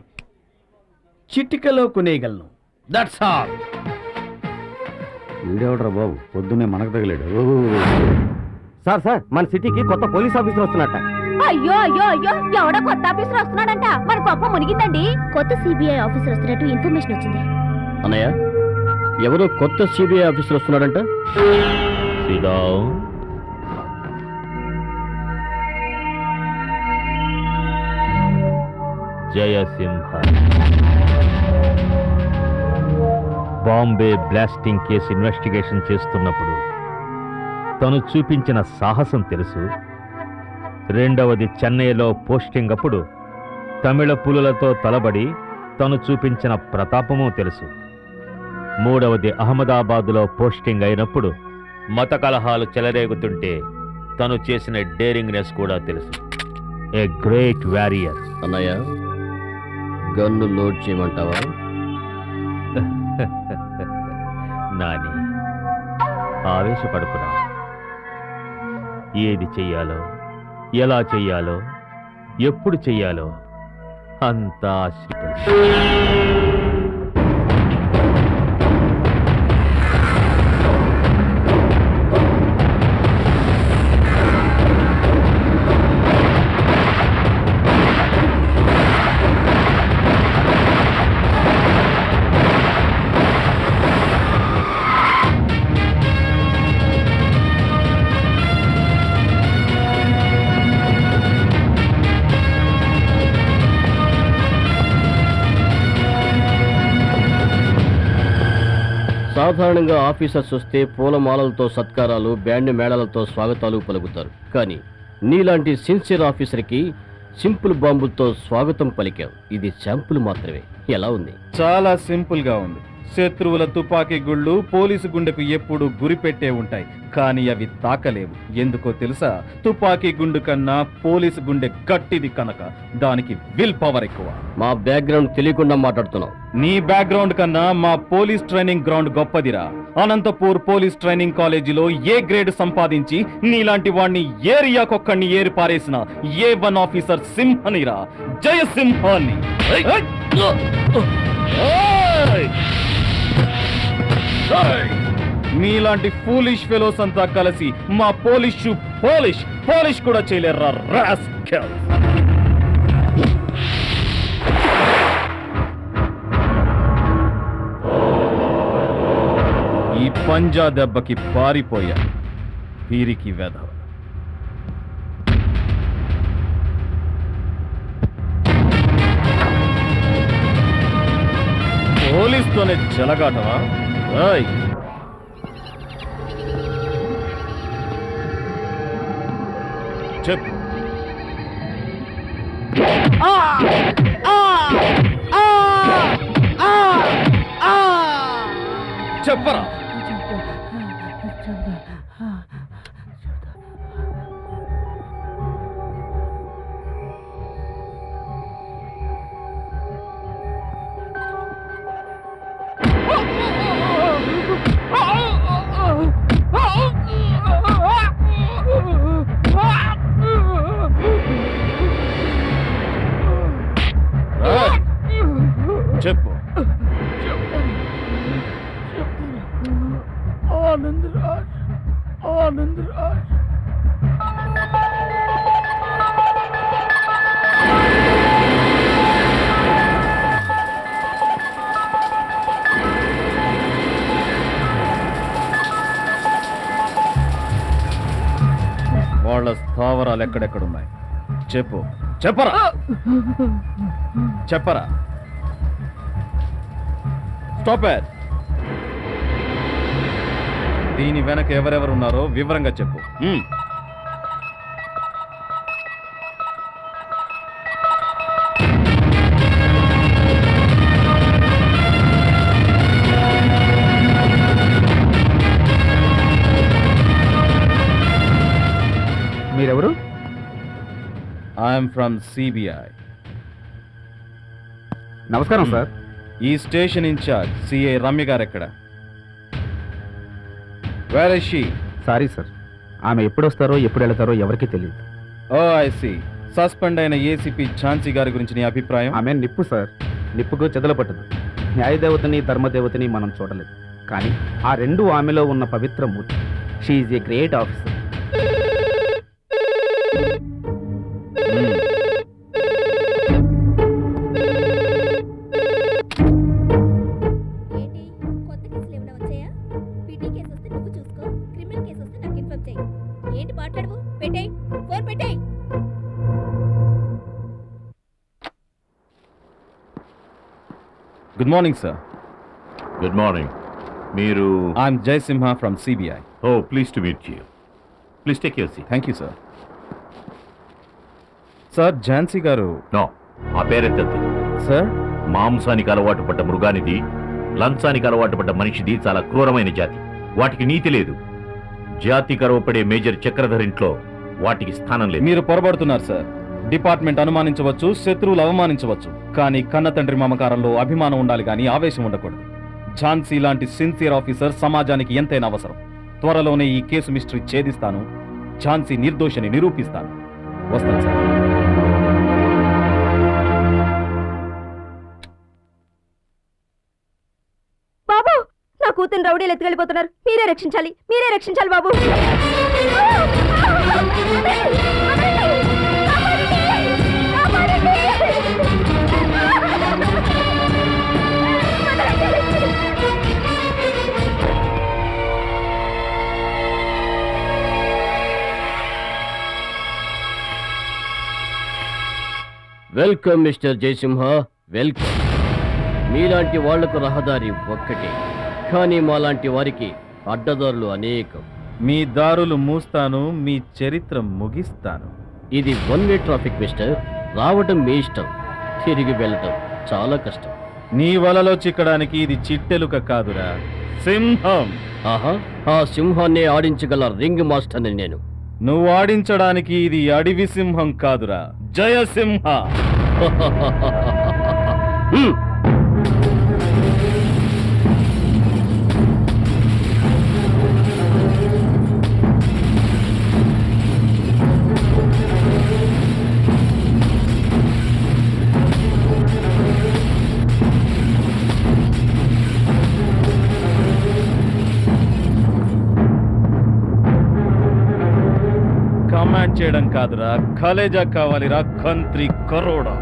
చిటికలో కొనేయగలను. That's all. వీడెవడరా బాబు, పొద్దున్నే మనకు తగిలాడు. సార్ మన సిటీకి కొత్త పోలీస్ ఆఫీసర్ వస్తున్నట్ట. అయ్యో అయ్యో అయ్యో, ఎవడో కొత్త ఆఫీసర్ వస్తున్నాడంట. మన గొప్ప మునిగిందండి. కొత్త సిబిఐ ఆఫీసర్ వస్తున్నట్టు ఇన్ఫర్మేషన్ వచ్చింది. అన్నయ్య, ఎవరో కొత్త సిబిఐ ఆఫీసర్ వస్తున్నాడంట. Jayasimha Bombay blasting case investigation చేస్తున్నప్పుడు తను చూపించిన సాహసం తెలుసు. రెండవది చెన్నైలో పోస్టింగ్ అప్పుడు తమిళ పులులతో తలబడి తను చూపించిన ప్రతాపము తెలుసు. మూడవది అహ్మదాబాదులో పోస్టింగ్ అయినప్పుడు మత కలహాలు చెలరేగుతుంటే తను చేసిన డేరింగ్నెస్ కూడా తెలుసు. A great warrior. అన్నయ్య, గన్ను లోడ్ చేయమంటావా? నాని, ఆవేశపడుకున్నా. ఏది చెయ్యాలో, ఎలా చెయ్యాలో, ఎప్పుడు చెయ్యాలో అంతా ఆశ్రిత. సాధారణంగా ఆఫీసర్స్ వస్తే పూలమాలలతో సత్కారాలు, బ్యాండ్ మేళాలతో స్వాగతాలు పలుకుతారు. కానీ నీలాంటి సిన్సియర్ ఆఫీసర్కి సింపుల్ బాంబులతో స్వాగతం పలికావు. ఇది శాంపుల్ మాత్రమే. ఎలా ఉంది? చాలా సింపుల్ గా ఉంది. శత్రువుల తుపాకీ గుళ్ళు పోలీసు గుండెకు ఎప్పుడు గురిపెట్టే ఉంటాయి, కానీ అవి తాకలేవు. ఎందుకో తెలుసా? తుపాకీ గుండు కన్నా పోలీసు గుండె గట్టిది కనుక దానికి విల్ పవర్ ఎక్కువ. మా బ్యాక్గ్రౌండ్ తెలియకుండా మాట్లాడుతున్నావు. నీ బ్యాక్గ్రౌండ్ కన్నా మా పోలీస్ ట్రైనింగ్ గ్రౌండ్ గొప్పదిరా. అనంతపూర్ పోలీస్ ట్రైనింగ్ కాలేజీలో ఏ గ్రేడ్ సంపాదించి నీలాంటి వాడిని ఏరియాకొక్కడిని ఏరి పారేసిన A1 ఆఫీసర్ సింహనిరా, జయసింహాన్ని. మీలాంటి ఫూలిష్ ఫెలోస్ అంతా కలిసి మా పోలిష్ కూడా చేయలేరా రాస్కెల్. ఈ పంజా దెబ్బకి పారిపోయా వీరికి వెధ. పోలీస్తోనే చెలగాటవా? చెప్పు. చెప్పరా. చెప్పు. వాళ్ళ స్థావరాలు ఎక్కడెక్కడున్నాయి చెప్పు. చెప్పరా. Stop it. దీని వెనక ఎవరెవరున్నారో వివరంగా చెప్పు. మీరెవరు? I'm from CBI. నమస్కారం సార్. ఈ స్టేషన్ ఇన్ఛార్జ్ సిఐ రమ్య గారు ఎక్కడ? Where is she? Sorry sir, ఆమె ఎప్పుడు వస్తారో ఎప్పుడు వెళతారో ఎవరికీ తెలియదు. ఓ ఐ సీ. సస్పెండ్ అయిన ఏసీపీ ఝాన్సీ గారి గురించి నీ అభిప్రాయం? ఆమె నిప్పు సార్, నిప్పుకు చెదల పట్టదు. న్యాయదేవతని ధర్మదేవతని మనం చూడలేదు, కానీ ఆ రెండు ఆమెలో ఉన్న పవిత్ర మూర్తి. She is a great officer. Good morning sir. Good morning. మీరు? I'm Jayasimha from CBI. Oh, please to meet you. Please take your seat. Thank you sir. Sir, Jhansi garu. No, ఆ పేరెత్తద్దు సార్. మాంసానికి అలవాటు పడ్డ మృగానిది, లంచానికి అలవాటు పడ్డ మనిషిది చాలా క్రూరమైన జాతి. వాటికి నీతి లేదు. జాతి గర్వపడే మేజర్ చక్రధర్ ఇంట్లో వాటికి స్థానం లేదు. మీరు పొరబడుతున్నారు సార్. డిపార్ట్మెంట్ అనుమానించవచ్చు, శత్రువులు అవమానించవచ్చు, కానీ కన్న తండ్రి మమకారంలో అభిమానం ఉండాలి కానీ ఆవేశం ఉండకూడదు. ఝాన్సీ లాంటి సిన్సియర్ ఆఫీసర్ సమాజానికి ఎంతైనా అవసరం. త్వరలోనే ఈ కేసు మిస్టరీ ఛేదిస్తాను. ఝాన్సీ నిర్దోషిని నిరూపిస్తాను. వస్తాను సార్. బాబు, నా కూతురు రౌడీలు ఎత్తుకెళ్ళిపోతున్నారు. మీరే రక్షించాలి, మీరే రక్షించాలి బాబు. Welcome mister Jayasimha, welcome. మీలాంటి వాళ్లకు రహదారి ఒక్కటే, కానీ మాలాంటి వారికి అడ్డదారులు అనేకం. మీ దారులు మూస్తాను, మీ చరిత్ర ముగిస్తాను. ఇది వన్ వే ట్రాఫిక్ మిస్టర్. రావటం మీ ఇష్టం, తిరిగి వెళ్ళటం చాలా కష్టం. నీ వలలో చిక్కడానికి ఇది చిట్టెలుక కాదురా, సింహం. ఆహా, ఆ సింహాన్ని ఆడించగల రింగ్ మాస్టర్ని నేను. నువ్వు ఆడించడానికి ఇది అడవి సింహం కాదురా, జయసింహ. కమాండ్ చేయడం కాదురా, కలేజా కావాలిరా, కంత్రి కరోడా.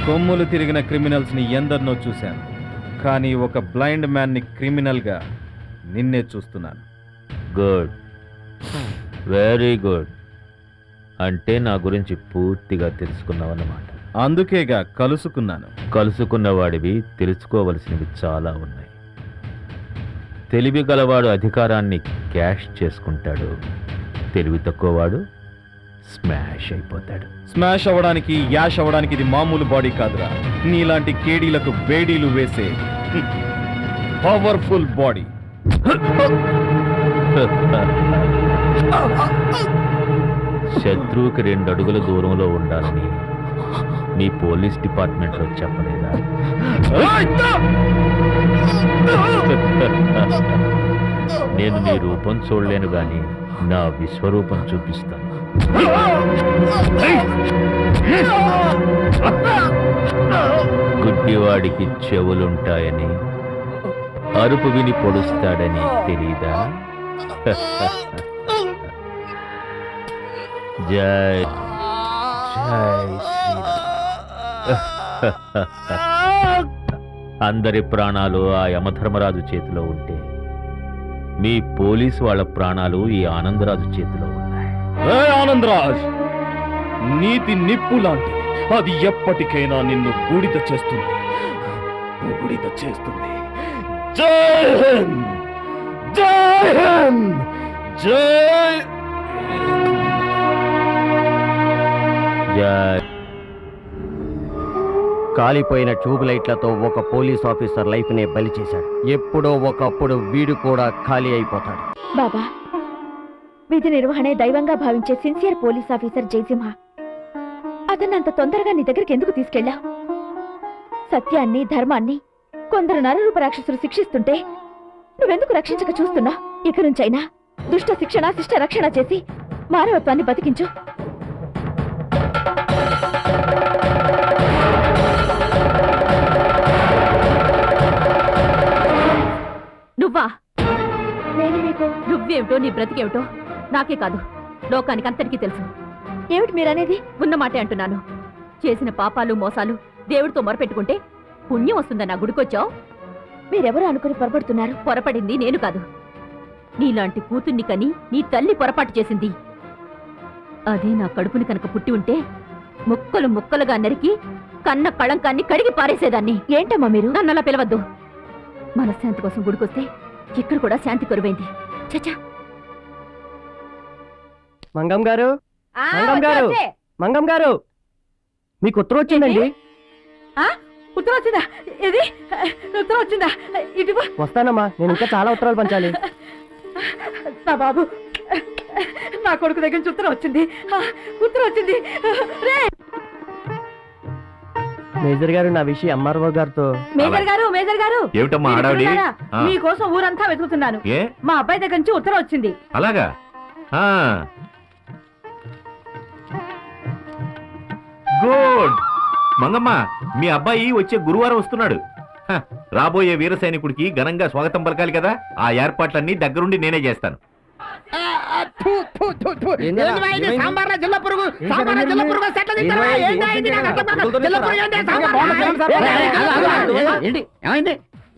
కొమ్ములు తిరిగిన క్రిమినల్స్ని ఎందరినో చూశాను, కానీ ఒక బ్లైండ్ మ్యాన్ని క్రిమినల్గా నిన్నే చూస్తున్నాను. Good, very good. అంటే నా గురించి పూర్తిగా తెలుసుకున్నావన్నమాట. అందుకేగా కలుసుకున్నాను. కలుసుకున్నవాడివి తెలుసుకోవలసినవి చాలా ఉన్నాయి. తెలివి గలవాడు అధికారాన్ని క్యాష్ చేసుకుంటాడు, తెలివి తక్కువవాడు స్మాష్ అయిపోతాడు. స్మాష్ అవ్వడానికి, యాష్ అవ్వడానికి ఇది మామూలు బాడీ కాదురా, నీలాంటి కేడీలకు వేడీలు వేసే పవర్ఫుల్ బాడీ. శత్రువుకి 2 అడుగుల దూరంలో ఉండాలని నీ పోలీస్ డిపార్ట్మెంట్లో చెప్పలేదా? నేను నీ రూపం చూడలేను గాని నా విశ్వరూపం చూపిస్తాను. గుడ్డివాడికి చెవులుంటాయని, అరుపు విని పొడుస్తాడని తెలీదా? జై జై శ్రీరామ్. అందరి ప్రాణాలు ఆ యమధర్మరాజు చేతిలో ఉంటే మీ పోలీసు వాళ్ళ ప్రాణాలు ఈ ఆనందరాజు చేతిలో ఉన్నాయి. ఆనందరాజ్, నీతి నిప్పు లాంటిది. అది ఎప్పటికైనా నిన్ను బూడిద చేస్తుంది, బూడిద చేస్తుంది. జై హింద్, జై హింద్, జై జై. కాలిపోయిన ట్యూబ్ లైట్లతో ఒక పోలీస్ ఆఫీసర్ లైఫ్నే బలి చేశాడు. ఎప్పుడో ఒకప్పుడు వీడు కూడా ఖాళీ అయిపోతాడు. బాబా, విధి నిర్వహణే దైవంగా భావించే సిన్సియర్ పోలీస్ ఆఫీసర్ జయసింహ, అతన్ని అంత తొందరగా నీ దగ్గరికి ఎందుకు తీసుకెళ్ళా? సత్యాన్ని, ధర్మాన్ని కొందరు నరరూప రాక్షసులు శిక్షిస్తుంటే నువ్వెందుకు రక్షించక చూస్తున్నా? ఇక నుంచైనా దుష్ట శిక్షణ, శిష్ట రక్షణ చేసి మానవత్వాన్ని బతికించు. నువ్వా? నేను మీకు నువ్వేమిటో, నీ బ్రతికేమిటో నాకే కాదు, లోకానికి అంతటికీ తెలుసు. ఏమిటి మీరనేది? ఉన్నమాటే అంటున్నాను. చేసిన పాపాలు, మోసాలు దేవుడితో మొరపెట్టుకుంటే పుణ్యం వస్తుందన్న గుడికొచ్చావు. మీరెవరు అనుకుని పొరపడుతున్నారు? పొరపడింది నేను కాదు, నీలాంటి కూతుర్ని కని నీ తల్లి పొరపాటు చేసింది. అదే నా కడుపుని కనుక పుట్టి ఉంటే ముక్కలు ముక్కలుగా నరికి కన్న కళంకాన్ని కడిగి పారేసేదాన్ని. ఏంటమ్మా మీరు? నన్నలా పిలవద్దు. మనశ్శాంతి కోసం గుడికొస్తే ఇక్కడ కూడా శాంతి కొరువైంది. చచ్చా. మంగం గారు, మంగం గారు, మంగం గారు, మీకు ఉత్తరం వచ్చిందండి. ఉత్తరం వచ్చిందా? ఇది ఉత్తరం వచ్చిందా? ఇటు వస్తానమ్మా, నేను ఇంకా చాలా ఉత్తరాలు పంచాలి. నా బాబు, నా కొడుకు దగ్గర నుంచి ఉత్తరం వచ్చింది, ఉత్తరం వచ్చింది. మేజర్ గారు, నా విషయం ఎంఆర్ఓ గారితో. మేజర్ గారు, మేజర్ గారు, ఏమిటమ్మా హడావిడి? మీకోసం ఊరంతా వెతుకుతున్నాను. ఏ? మా అబ్బాయి దగ్గర నుంచి ఉత్తరం వచ్చింది. అలాగా? గుడ్. మంగమ్మ, మీ అబ్బాయి వచ్చే గురువారం వస్తున్నాడు. రాబోయే వీర సైనికుడికి ఘనంగా స్వాగతం పలకాలి కదా, ఆ ఏర్పాట్లన్నీ దగ్గరుండి నేనే చేస్తాను. సాంబార్లో జిల్ల పురుగు, సాంబార్లో జిల్ల పురుగు సెట్ల తింటారా? ఏంటి జిల్ల పురుగు ఏంటి? ఏమైంది?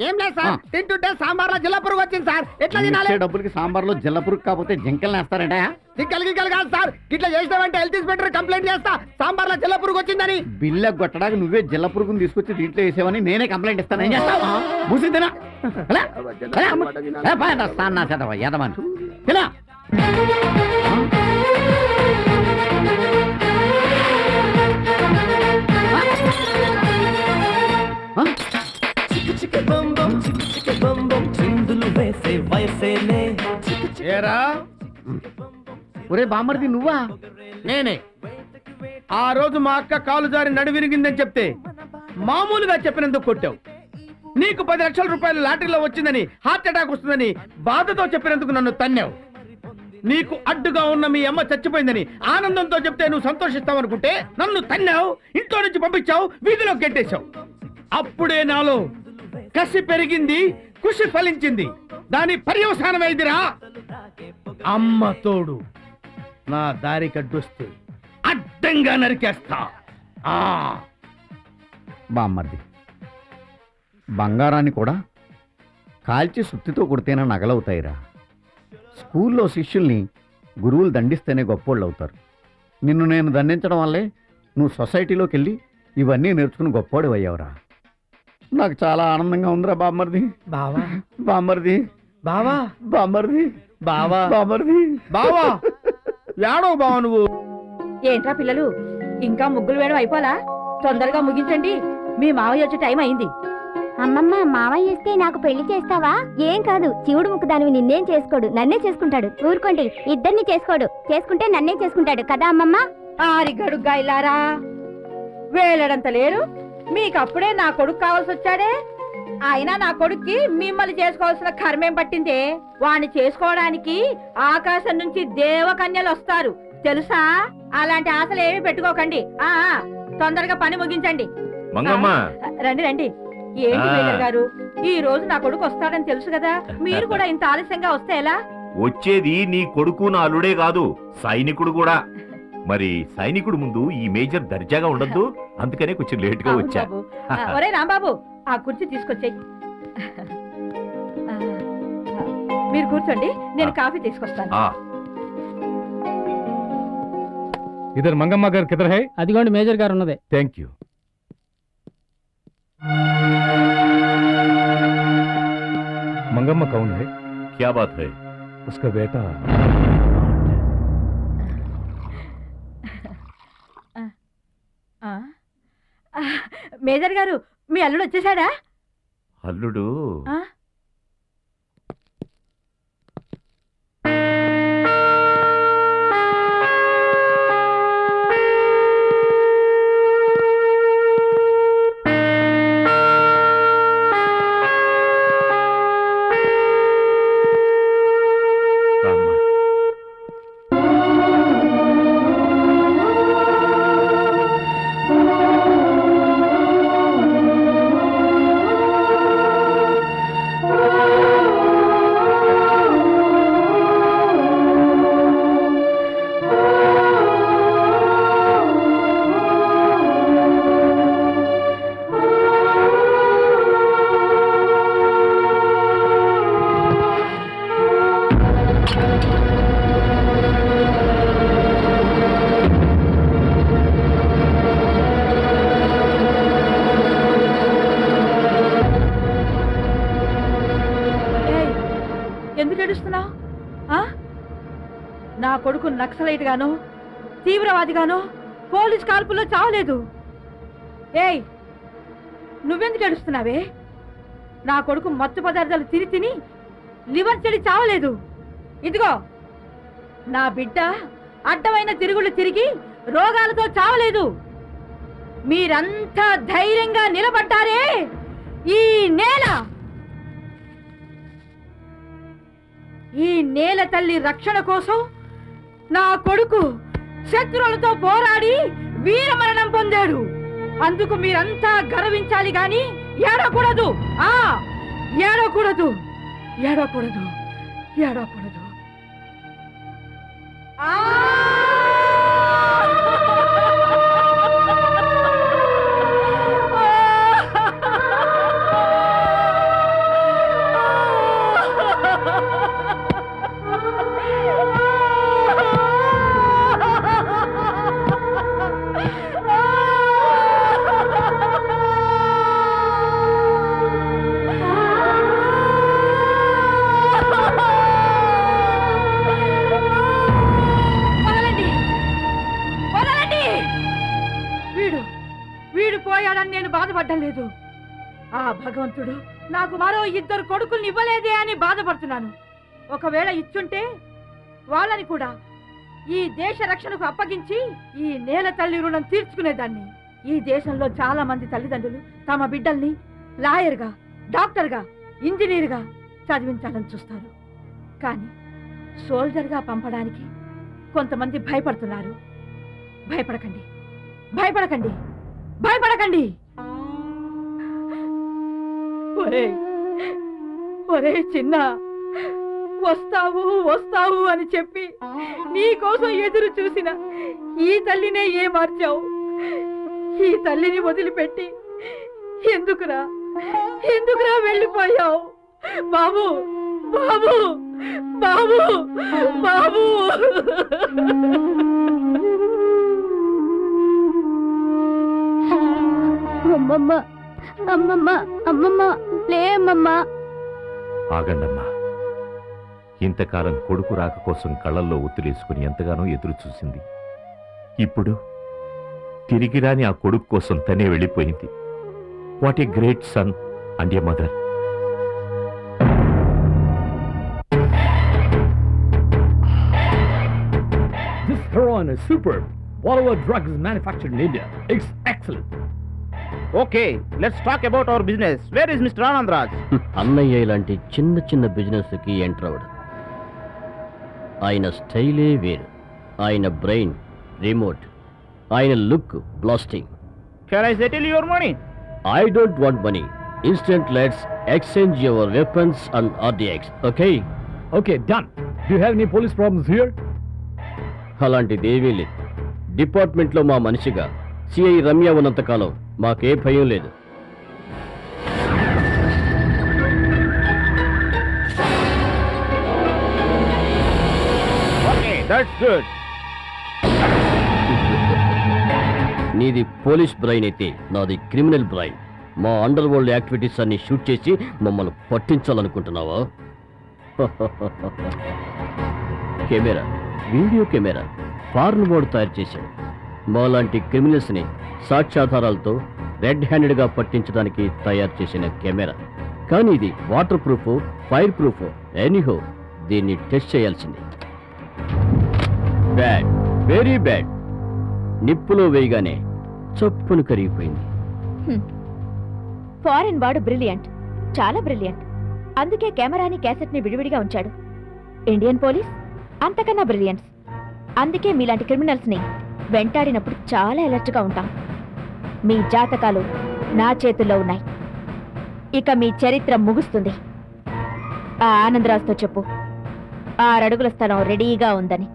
ఏం లేదు సార్, తింటుంటే సాంబార్లో జిల్ల పురుగు వచ్చింది సార్. ఎట్లా తినాలి? డబ్బులకి సాంబార్లో జిల్ల పురుగు కాకపోతే జింకలు వేస్తారంట. జింకలు కాదు సార్, ఇట్లా చేసినావంటే హెల్త్ ఇన్స్పెక్టర్ కంప్లైంట్ చేస్తా, సాంబార్లో జిల్ల పురుగు వచ్చిందని. బిల్ల కొట్టడానికి నువ్వే జిల్ల పురుగుని తీసుకొచ్చి దీంట్లో వేసేవని నేనే కంప్లైంట్ ఇస్తాను. ఏం చేస్తావా? మూసిద్దినా యదమని తినా. ఏరా ఒరే బామ్మర్ది, నువ్వా? నేనే. ఆ రోజు మా అక్క కాలు జారి నడు విరిగిందని చెప్తే మామూలుగా చెప్పినందుకు కొట్టావు. నీకు 10 లక్షల రూపాయలు లాటరీలో వచ్చిందని, హార్ట్ అటాక్ వస్తుందని బాధతో చెప్పినందుకు నన్ను తన్నావు. నీకు అడ్డుగా ఉన్న మీ అమ్మ చచ్చిపోయిందని ఆనందంతో చెప్తే నువ్వు సంతోషిస్తావనుకుంటే నన్ను తన్నావు, ఇంట్లో నుంచి పంపించావు, వీధిలో గెట్టేశావు. అప్పుడే నాలో కసి పెరిగింది, కృషి ఫలించింది. దాని పర్యవసానమైందిరా. అమ్మ తోడు నా దారి కడ్డొస్తే అడ్డంగా నరికేస్తా. బామ్మర్ది, బంగారాన్ని కూడా కాల్చి సుత్తితో కొడితేనే నగలవుతాయిరా. స్కూల్లో శిష్యుల్ని గురువులు దండిస్తేనే గొప్పోళ్ళు అవుతారు. నిన్ను నేను దండించడం వల్లే నువ్వు సొసైటీలోకి వెళ్ళి ఇవన్నీ నేర్చుకుని గొప్పోడు అయ్యావురా. నాకు చాలా ఆనందంగా ఉందిరా బామ్మర్ది. బావా బామ్మర్ది, బావా బామ్మర్ది, బావా బామ్మర్ది, బావా ఏడో బావా నువ్వు. ఏంట్రా పిల్లలు, ఇంకా ముగ్గులు వేయడం అయిపోలా? తొందరగా ముగించండి, మీ మావయ్య వచ్చే టైం అయింది. అమ్మమ్మ, మావయ్య ఇస్తే నాకు పెళ్లి చేస్తావా? ఏం కాదు, శివుడు ముక్కుదానివి నిన్నేం చేసుకోడు, నన్నే చేసుకుంటాడు. ఊరుకోండి, ఇద్దరిని చేసుకోడు, చేసుకుంటే నన్నే చేసుకుంటాడు కదా అమ్మమ్మ? ఆరిగడుగ్గా ఇల్లారా, వేలడంత లేరు, మీకప్పుడే నా కొడుకు కావాల్సి వచ్చాడే. అయినా నా కొడుక్కి మిమ్మల్ని చేసుకోవాల్సిన కర్మేం పట్టిందే? వాణ్ణి చేసుకోవడానికి ఆకాశం నుంచి దేవకన్యలు వస్తారు తెలుసా? అలాంటి ఆశలు ఏమి పెట్టుకోకండి. తొందరగా పని ముగించండి. మంగమ్మ, రండి రండి. ఏంటి మేజర్ గారు, ఈ రోజు నా కొడుకు వస్తాడని తెలుసు కదా, మీరు కూడా ఇంత ఆలస్యంగా వస్తే ఎలా? వచ్చేది నీ కొడుకు నా అల్లుడే కాదు, సైనికుడు కూడా. మరి సైనికుడు ముందు ఈ మేజర్ దర్జాగా ఉండద్దు, అందుకనే కొంచెం లేట్ గా వచ్చా. ఒరే రాంబాబు, ఆ కుర్చీ తీసుకొచ్చేయి. మీరు కూర్చోండి, నేను కాఫీ తీసుకొస్తాను. ఇద్దరు మంగమ్మ గారు కిదర్ హై? అదిగోండి మేజర్ గారు ఉన్నదే. Thank you. मंगम्मा कौन है? क्या बात है? उसका बेटा। మేజర్ గారు, మీ అల్లుడు వచ్చేసాడా? అల్లుడు నా కొడుకు నక్సలైట్ గానో తీవ్రవాది గానో పోలీస్ కాల్పుల్లో చావలేదు. ఏయ్, నువ్వెందుకు ఏడుస్తున్నావే? నా కొడుకు మత్తు పదార్థాలు తిని లివర్ చెడి చావలేదు. ఇదిగో, నా బిడ్డ అడ్డమైన తిరుగుళ్ళు తిరిగి రోగాలతో చావలేదు. మీరంతా ధైర్యంగా నిలబడ్డారే. ఈ నేల తల్లి రక్షణ కోసం నా కొడుకు శత్రువులతో పోరాడి వీరమరణం పొందాడు. అందుకు మీరంతా గర్వించాలి గాని ఏడకూడదు. ఏడకూడదు, ఏడకూడదు, ఏడకూడదు. నేను బాధపడ్డం లేదు. ఆ భగవంతుడు నాకు మరో 2 కొడుకుల్ని ఇవ్వలేదే అని బాధపడుతున్నాను. ఒకవేళ ఇచ్చుంటే వాళ్ళని కూడా ఈ దేశ రక్షణకు అప్పగించి ఈ నేల తల్లి రుణం తీర్చుకునేదాన్ని. ఈ దేశంలో చాలా మంది తల్లిదండ్రులు తమ బిడ్డల్ని లాయర్గా, డాక్టర్గా, ఇంజనీర్గా చదివించాలని చూస్తారు. కానీ సోల్జర్గా పంపడానికి కొంతమంది భయపడుతున్నారు. భయపడకండి, భయపడకండి, భయపడకండి. ఒరే చిన్న, వస్తావు వస్తావు అని చెప్పి నీ కోసం ఎదురు చూసిన ఈ తల్లినే మార్చావు. ఈ తల్లిని వదిలిపెట్టి ఎందుకురా ఎందుకురా వెళ్ళిపోయావు? బాబు బాబు బాబు బాబు అమ్మమ్మ అమ్మమ్మ అమ్మమ్మ లే అమ్మమ్మ. ఆగండమ్మా. ఇంతకాలం కొడుకు రాక కోసం కళ్ళల్లో ఒత్తులేసుకుని ఎంతగానో ఎదురు చూసింది. ఇప్పుడు తిరిగి రాని ఆ కొడుకు కోసం తనే వెళ్ళిపోయింది. What a great sun and A mother. This heroin is superb. Whatever drug is manufactured in India, it's excellent. Okay, let's talk about our business. Where is mister Anand Raj? అన్నయ్య ఇలాంటి చిన్న చిన్న బిజినెస్కి ఎంటర్ అవడు. ఆయన స్టైలే వేరు. ఆయన బ్రెయిన్ రిమోట్. ఆయన look blasting. Can I settle your money? I don't want money. Instant let's exchange your weapons and RDX. Okay? Okay, done. Do you have any police problems here? అలాంటిది ఏమీ లేదు. డిపార్ట్మెంట్లో మా మనిషిగా సిఐ రమ్య ఉన్నంతకాలం మాకే భయం లేదు. Okay, that's good. నీది పోలీస్ బ్రైన్ అయితే నాది క్రిమినల్ బ్రైన్. మా అండర్ వరల్డ్ యాక్టివిటీస్ అన్ని షూట్ చేసి మమ్మల్ని పట్టించాలనుకుంటున్నావా? కెమెరా, వీడియో కెమెరా ఫారెన్ వాడు తయారు చేశాడు. మాలాంటి క్రిమినల్స్ని సాక్ష్యాధారాలతో రెడ్ హ్యాండెడ్గా పట్టించడానికి తయారు చేసిన కెమెరా. కానీ ఇది waterproof, fireproof. Anyhow దీన్ని టెస్ట్ చేయాల్సింది. Bad, very bad. నిప్పులో వేయగానే చప్పును కరిగిపోయింది. ఫారెన్ వాడు బ్రిలియంట్, చాలా బ్రిలియంట్. అందుకే కెమెరాని క్యాసెట్ ని విడివిడిగా ఉంచాడు. ఇండియన్ పోలీస్ అంతకన్నా బ్రిలియంట్స్. అందుకే మీలాంటి క్రిమినల్స్ ని వెంటాడినప్పుడు చాలా అలర్ట్ గా ఉంటాం. మీ జాతకాలు నా చేతుల్లో ఉన్నాయి. ఇక మీ చరిత్ర ముగుస్తుంది. ఆ ఆనందరాజుతో చెప్పు 6 అడుగుల స్థలం రెడీగా ఉందని.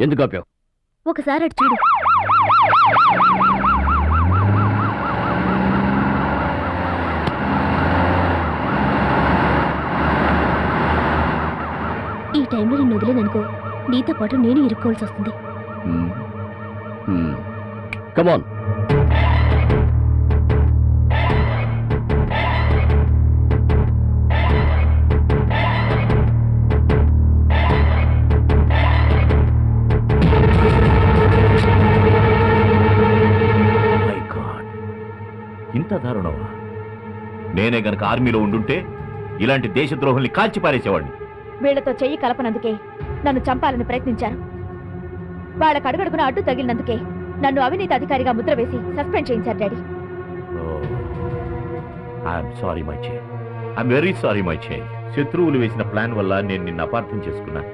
ఎందుకు ఆపావు? ఒకసారి అటు చూడు. టైంలో నిన్ను వదిలేననుకో, నీతో పాటు నేను ఇరుక్కోవాల్సి వస్తుంది. కమాన్. ఇంత దారుణమా? నేనే గనక ఆర్మీలో ఉండుంటే ఇలాంటి దేశద్రోహుల్ని కాల్చి పారేసేవాడిని. వీళ్లతో చెయ్యి కలపనందుకే నన్ను చంపాలని ప్రయత్నించారు. వాళ్ళకు అడుగడుగున అడ్డు తగిలినందుకే నన్ను అవినీతి అధికారిగా ముద్ర వేసి సస్పెండ్ చేయించారు daddy. I'm sorry my child, I'm very sorry my child. శత్రువులు వేసిన ప్లాన్ వల్ల నేను నిన్ను అపార్థం చేసుకున్నాను.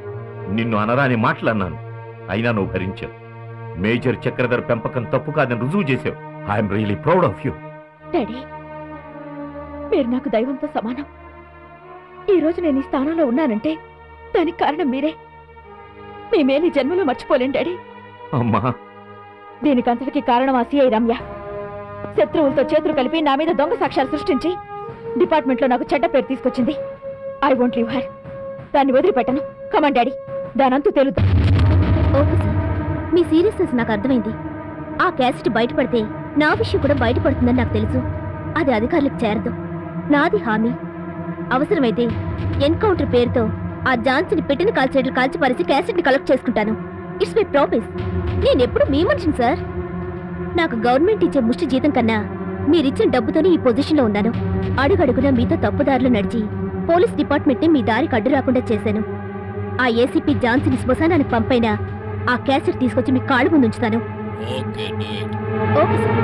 నిన్ను అనరాని మాటలన్నాను, అయినా నువ్వు భరించావు. మేజర్ చక్రధర్ పెంపకం తప్పు కాదని రుజువు చేసావు. I'm really proud of you. Daddy, మీరు నాకు దైవంతో సమానం. ఈ రోజు నేను ఈ స్థానంలో ఉన్నానంటే దానికి కారణం మీరే. మీ మేలు జన్మలో మర్చిపోలేం డాడీ. అమ్మా, దీనికంతటికి కారణం ఆ సిఐ రమ్య. శత్రువులతో చేతులు కలిపి నా మీద దొంగ సాక్ష్యాలు సృష్టించి డిపార్ట్మెంట్లో నాకు చెడ్డ పేరు తీసుకొచ్చింది. I won't leave her. దాన్ని వదిలిపెట్టను. Come on daddy, దానంతూ తెలుద్దా. ఓకే సార్, మీ సీరియస్నెస్ నాకు అర్థమైంది. ఆ క్యాసెట్ బయటపడితే నా విషయం కూడా బయటపడుతుందని నాకు తెలుసు. అది అధికారులకు చేరదు. నాది హామీ. అవసరమైతే ఎన్కౌంటర్ పేరుతో ఆ జాన్సీని పెట్టిన కాల్చేట్లు కాల్చి పరిచి క్యాసెట్ ని కలెక్ట్ చేసుకుంటాను. It's my promise. నేనెప్పుడు మీ మనిషిని సార్. నాకు గవర్నమెంట్ ఇచ్చే ముష్టి జీతం కన్నా మీరిచ్చిన డబ్బుతోనే ఈ పొజిషన్లో ఉన్నాను. అడుగడుగునా మీతో తప్పుదారులు నడిచి పోలీస్ డిపార్ట్మెంట్ ని మీ దారికి అడ్డు రాకుండా చేశాను. ఆ ఏసీపీ జాన్సీని శ్మశానానికి పంపైనా ఆ క్యాసెట్ తీసుకొచ్చి మీ కాళ్ళు ముందు ఉంచుతాను. Okay sir.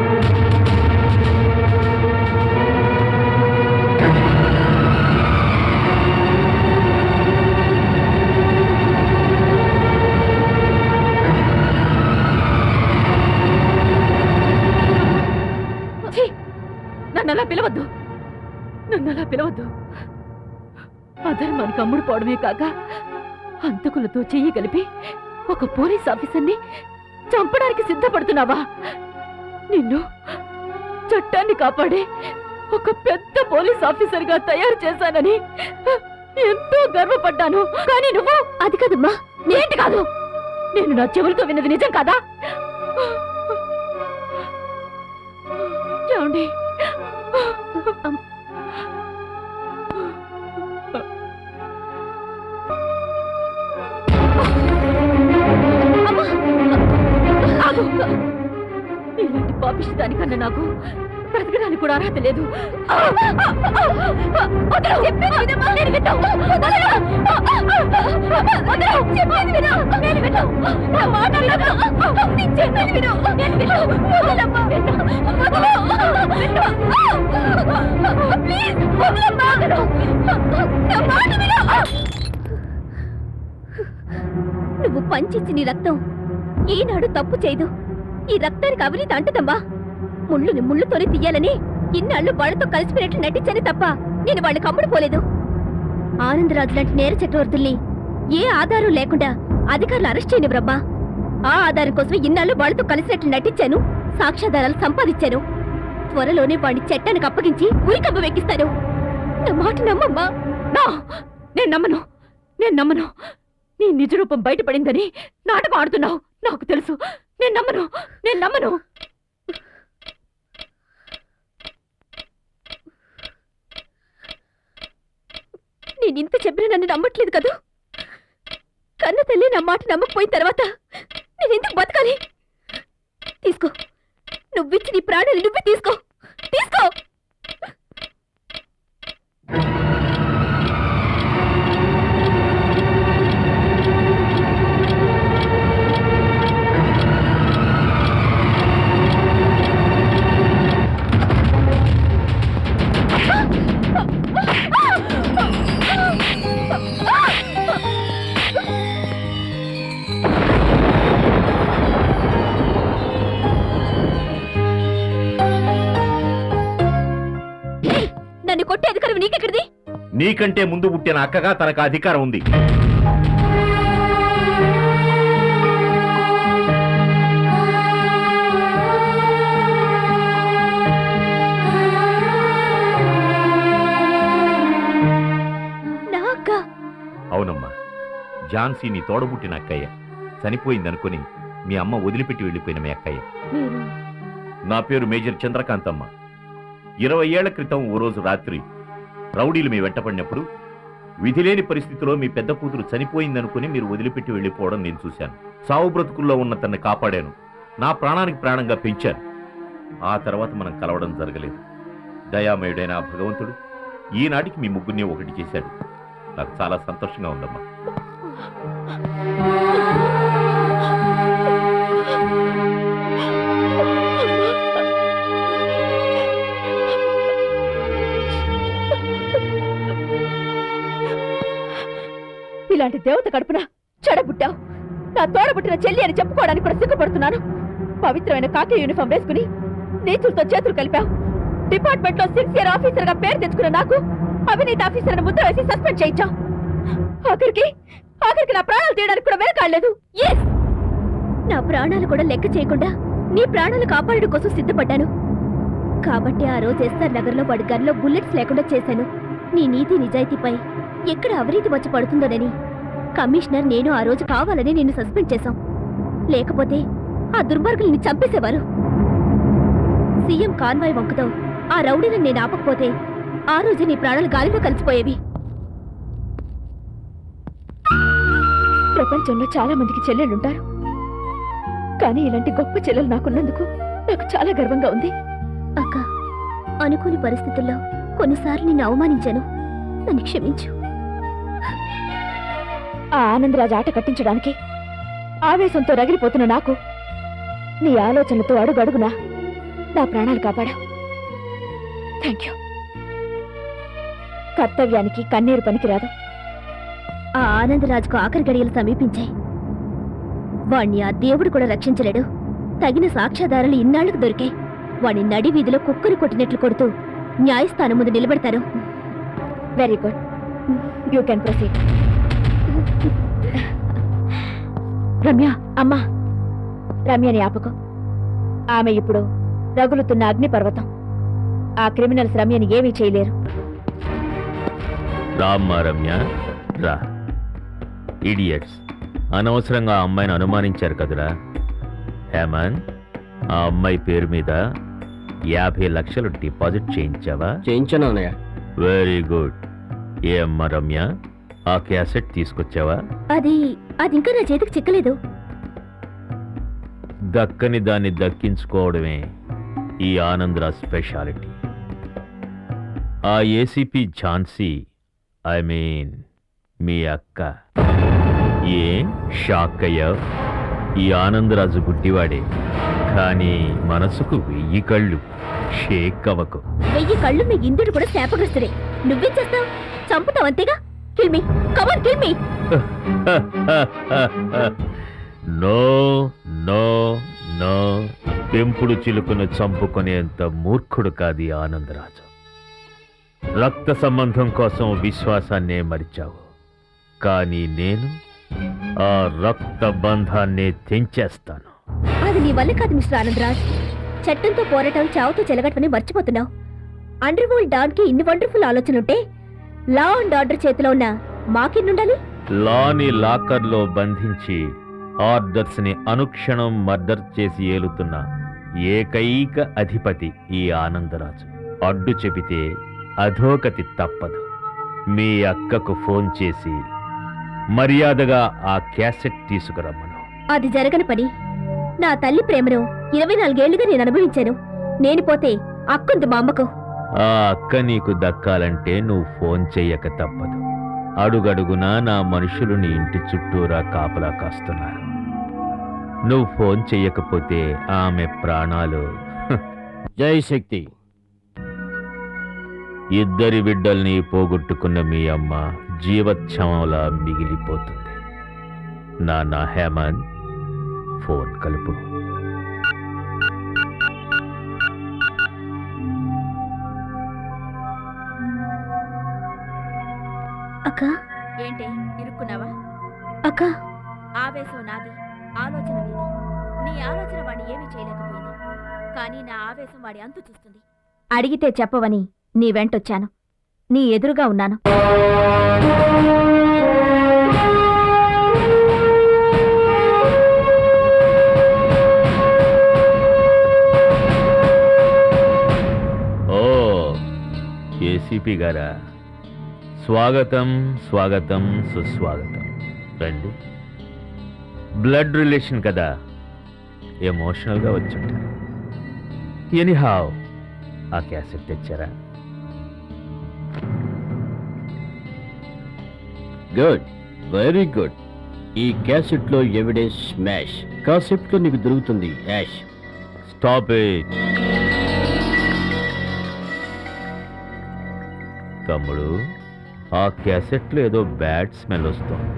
నన్నలా పిలవద్దు, నన్నలా పిలవద్దు. అధర్మానికి అమ్ముడు పోవడమే కాక హంతకులతో చెయ్యి కలిపి ఒక పోలీస్ ఆఫీసర్ని చంపడానికి సిద్ధపడుతున్నావా? నిన్ను చట్టాన్ని కాపాడే ఒక పెద్ద పోలీస్ ఆఫీసర్గా తయారు చేశానని ఎంతో గర్వపడ్డాను. కానీ నువ్వు అది కాదమ్మా. ఏంటి కాదు? నేను నా చెవులతో విన్నది నిజం కాదా? చూడండి, ఇలాంటి పాపిష్టి దానికన్నా నాకు బ్రతకడానికి కూడా అర్హత లేదు. నువ్వు పంచిచ్చి నీ రక్తం ఈనాడు తప్పు చేయదు. ఈ రక్తానికి అవినీతి అంటుదమ్మా. ముళ్ళుని ముళ్ళుతోనే తీయాలని ఇన్నాళ్ళు వాళ్ళతో కలిసిపోయినట్లు నటించని తప్ప నేను వాళ్ళకి అమ్ముడుపోలేదు. ఆనందరాజు లాంటి నేర చక్రవర్తుల్ని ఏ ఆధారం లేకుండా అధికారులు అరెస్ట్ చేయనివ్వరమ్మా. ఆ ఆధారం కోసమే ఇన్నాళ్ళు వాళ్ళతో కలిసినట్లు నటించాను, సాక్ష్యాధారాలు సంపాదించాను. త్వరలోనే వాడిని చట్టానికి అప్పగించి ఉరికంబ వెక్కిస్తాను. నా మాట నమ్మమ్మా. నేను నమ్మను, నేను నమ్మను. నీ నిజ రూపం బయటపడిందని నాటకం ఆడుతున్నావు. నాకు తెలుసు. నేను నమ్మను, నేను నమ్మను. నేనింత చెప్పినా నన్ను నమ్మట్లేదు కదూ. కన్న తల్లి నా మాట నమ్మకపోయిన తర్వాత నేనెందుకు బతకాలి? తీసుకో, నువ్విచ్చి నీ ప్రాణాలు నువ్వే తీసుకో, తీసుకో. నన్ను కొట్టే అధికారం నీకెక్కడిది? నీకంటే ముందు పుట్టిన అక్కగా తనకు అధికారం ఉంది. నా అక్క? అవునమ్మా, ఝాన్సీ నీ తోడబుట్టిన అక్కయ్య. చనిపోయిందనుకుని మీ అమ్మ వదిలిపెట్టి వెళ్ళిపోయిన మీ అక్కయ్య. మీరు నా పేరు మేజర్ చంద్రకాంతమ్మ. 20 ఏళ్ల క్రితం ఓ రోజు రాత్రి రౌడీలు మీ వెంటపడినప్పుడు విధిలేని పరిస్థితిలో మీ పెద్ద కూతురు చనిపోయిందనుకుని మీరు వదిలిపెట్టి వెళ్ళిపోవడం నేను చూశాను. సావు బ్రతుకుల్లో ఉన్న తన్ని కాపాడాను. నా ప్రాణానికి ప్రాణంగా పెంచాను. ఆ తర్వాత మనం కలవడం జరగలేదు. దయామయుడైన ఆ భగవంతుడు ఈనాటికి మీ ముగ్గురిని ఒకటి చేశాడు. నాకు చాలా సంతోషంగా ఉందమ్మా. ఇలాంటి దేవత కడుపున చెడబుట్టావు. నా తోడబుట్టిన చెల్లి అని చెప్పుకోవడానికి కూడా సిగ్గుపడుతున్నాను. పవిత్రమైన కాకి యూనిఫామ్ వేసుకుని నీచులతో చేతులు కలిపావు. డిపార్ట్మెంట్ లో సిన్సియర్ ఆఫీసర్ గా పేరు తెచ్చుకున్న నాకు అవినీతి ఆఫీసర్ అని ముద్ర వేసి సస్పెండ్ చేయించావు. ఆఖరికి నా ప్రాణాలు తీయడానికి కూడా వెనకాడలేదు. నా ప్రాణాలు కూడా లెక్క చేయకుండా నీ ప్రాణాలు కాపాడడం కోసం సిద్ధపడ్డాను. కాబట్టి ఆ రోజు ఎస్ఆర్ నగర్ లో వాడి గన్లో బుల్లెట్స్ లేకుండా చేశాను. నీ నీతి నిజాయితీపై ఎక్కడ అవినీతి వచ్చి పడుతుందోనని కమిషనర్ నేను ఆ రోజు కావాలని నిన్ను సస్పెండ్ చేశాం. లేకపోతే ఆ దుర్మార్గుల్ని చంపేసేవారు. సీఎం కాన్వాయ్ వంకతో ఆ రౌడీలను నేను ఆపకపోతే ఆ రోజు నీ ప్రాణాలు గాలిలో కలిసిపోయేవి. ప్రపంచంలో చాలా మందికి చెల్లెళ్ళుంటారు, కానీ ఇలాంటి గొప్ప చెల్లెలు నాకున్నందుకు నాకు చాలా గర్వంగా ఉంది. అక్క, అనుకోని పరిస్థితుల్లో కొన్నిసార్లు నిన్ను అవమానించాను. నన్ను క్షమించు. ఆ ఆనందరాజు ఆట కట్టించడానికి ఆవేశంతో రగిలిపోతున్న నాకు నీ ఆలోచనలతో అడుగడుగునా నా ప్రాణాలు కాపాడా. Thank you. కర్తవ్యానికి కన్నీరు పనికిరాదు. ఆ ఆనందరాజుకు ఆఖరి గడియలు సమీపించాయి. వాణ్ణి ఆ దేవుడు కూడా రక్షించలేడు. తగిన సాక్ష్యాధారాలు ఇన్నాళ్లకు దొరికాయి. వాణ్ణి నడి వీధిలో కుక్కను కొట్టినట్లు కొడుతూ న్యాయస్థానం ముందు నిలబెడతారు. Very good, you can proceed. Ramya, అమ్మా, రమ్యని ఆపకు. ఆమె ఇప్పుడు రగులుతున్న అగ్నిపర్వతం. ఆ క్రిమినల్స్ రమ్యని ఏమీ చేయలేరు. రామ్మా రమ్య, రా. ఇడియట్స్, అనవసరంగా ఆ అమ్మాయిని అనుమానించారు కదరా. హేమంత్, ఆ అమ్మాయి పేరు మీద 50 లక్షలు డిపాజిట్ చేయించావా? చేయించాను అన్నయ్య. Very good. ఏ అమ్మా రమ్య, ఆ క్యాసెట్ తీసుకొచ్చావా? అది ఇంకా నా చేతికి చిక్కలేదు. దక్కని దాన్ని దక్కించుకోవడమే ఈ ఆనందరాజ్ స్పెషాలిటీ. ఆ ఏసీపీ ఝాన్సీ, ఐ మీన్ మీ అక్క. ఏ షాక్ అయ్యావు? ఈ ఆనందరాజు గుడ్డివాడే, కానీ మనసుకు 1000 కళ్ళు. షేక్ అవ్వకు. 1000 కళ్ళు మీ ఇంద్రుడు కూడా శాపగ్రస్తుడే. నువ్వేం చేస్తావు? చంపుతావు అంతేగా. Kill me, come on, kill me. No no no, పెంపుడు చిలుకను చంపుకునేంత మూర్ఖుడు కాదు ఆనందరాజు. రక్త సంబంధం కోసం విశ్వాసాన్నే మరిచావు, కానీ నేను ఆ రక్త బంధాన్నే తెంచేస్తాను. అది నీ వల్ల కాదు మిస్టర్ ఆనందరాజ్. చట్టంతో పోరాటం చావుతో చెలగటమని మర్చిపోతున్నావు. అండర్ వరల్డ్ డాన్ కి ఇన్ని వండర్ఫుల్ ఆలోచనలుంటే లా అండ్ ఆర్డర్ చేతిలో ఉన్న మాకెన్నుండాలి? లాని లాకర్లో బంధించి ఆర్డర్స్ ని అనుక్షణం మర్డర్ చేసి ఏలుతున్న ఏకైక అధిపతి ఈ ఆనందరాజు. అడ్డు చెబితే అధోగతి తప్పదు. మీ అక్కకు ఫోన్ చేసి మర్యాదగా ఆ క్యాసెట్ తీసుకురమ్మను. అది జరగని పని. నా తల్లి ప్రేమను 24 ఏళ్లుగా నేను అనుభవించాను. నేను పోతే అక్కుంది మా అమ్మకు. ఆ అక్క నీకు దక్కాలంటే నువ్వు ఫోన్ చెయ్యక తప్పదు. అడుగడుగునా నా మనుషులు నీ ఇంటి చుట్టూరా కాపలా కాస్తున్నారు. నువ్వు ఫోన్ చెయ్యకపోతే ఆమె ప్రాణాలు. జై శక్తి. 2 బిడ్డల్ని పోగొట్టుకున్న మీ అమ్మ జీవచ్ఛవంలా మిగిలిపోతుంది. నాన్న హేమంత్, ఫోన్ కలుపు. అక్క, ఏంటి ఇరుక్కున్నావా? అక్క, ఆవేశం నాది, ఆలోచన నీది. నీ ఆలోచన వాడిని ఏమీ చేయలేకపోయింది, కానీ నా ఆవేశం వాడి అంతు చూస్తుంది. అడిగితే చెప్పవని నీ వెంటొచ్చాను. నీ ఎదురుగా ఉన్నాను. ఏసీపీ గారా, స్వాగతం స్వాగతం సుస్వాగతం. రండి. బ్లడ్ రిలేషన్ కదా, ఎమోషనల్గా వచ్చుంటారు. ఎనీహావ్, ఆ క్యాసెట్ తెచ్చారా? Good, very good. ఈ క్యాసెట్లో ఎవిడెన్స్ స్మాష్, కాన్సెప్ట్లో నీకు దొరుకుతుంది యాష్. Stop it. తమ్ముడు, ఆ క్యాసెట్లో ఏదో బ్యాడ్ స్మెల్ వస్తుంది.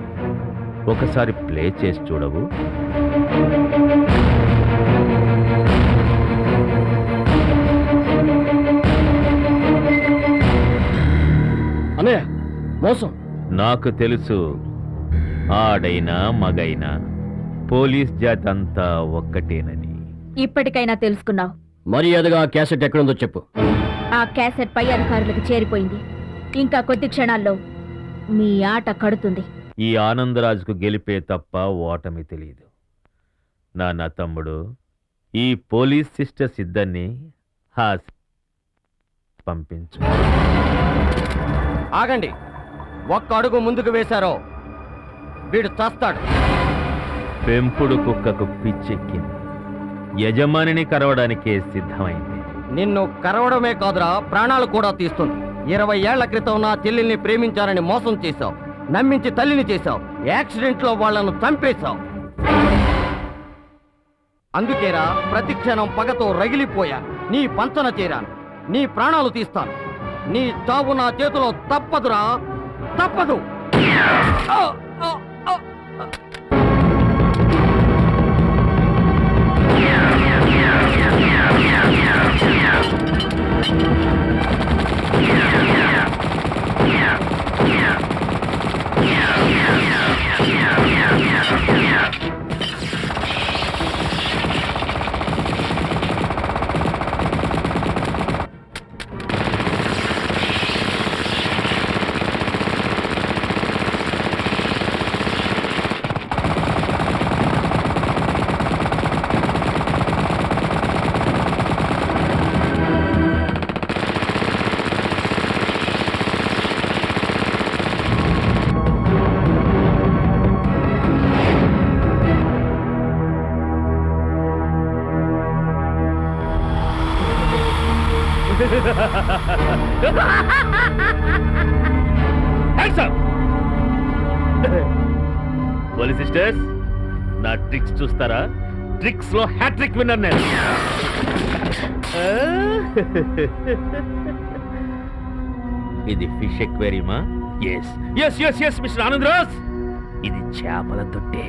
ఒకసారి ప్లే చేసి చూడవు? అన్నయ్య, మోసం. నాకు తెలుసు, ఆడైనా మగైనా పోలీస్ జాతి అంతా ఒక్కటేనని. ఇప్పటికైనా తెలుసుకున్నావు. మర్యాదగా ఆ క్యాసెట్ ఎక్కడుందో చెప్పు. ఆ క్యాసెట్ పై అధికారులకు చేరిపోయింది. ఇంకా కొద్ది క్షణాల్లో మీ ఆట కడుతుంది. ఈ ఆనందరాజుకు గెలిపే తప్ప ఓటమి తెలియదు. నా తమ్ముడు, ఈ పోలీస్ సిస్టర్స్ ఇద్దరిని పంపించు. ఆగండి, ఒక్క అడుగు ముందుకు వేశారో వీడు చస్తాడు. పెంపుడు కుక్కకు పిచ్చెక్కింది, యజమానిని కరవడానికే సిద్ధమైంది. నిన్ను కరవడమే కాదురా, ప్రాణాలు కూడా తీస్తుంది. 20 ఏళ్ల క్రితం నా చెల్లెల్ని ప్రేమించారని మోసం చేశావు, నమ్మించి తల్లిని చేశావు, యాక్సిడెంట్లో వాళ్లను చంపేశావు. అందుకేరా ప్రతి క్షణం పగతో రగిలిపోయా. నీ పంచన చేరాను, నీ ప్రాణాలు తీస్తాను. నీ చావు నా చేతిలో తప్పదురా, తప్పదు. పోలీస్ సిస్టర్స్, నా ట్రిక్స్ చూస్తారా? ట్రిక్స్ లో హ్యాట్రిక్ విన్నర్ నేను. ఇది ఫిష్ ఎక్వేరియమా? Yes yes yes yes mister Anandraj, ఇది చేపల తొట్టే.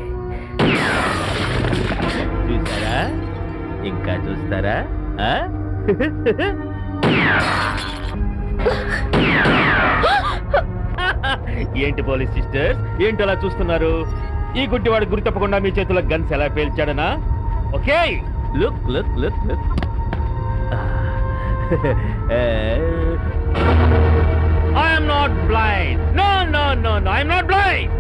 చూసారా? ఇంకా చూస్తారా? ఏంటి పోలీస్ సిస్టర్స్, ఏంటి అలా చూస్తున్నారు? ఈ గుడ్డివాడు గురి తప్పకుండా మీ చేతుల గన్స్ ఎలా పేల్చాడనా? Okay, look look look look. I'm not blind. No no no no, I'm not blind.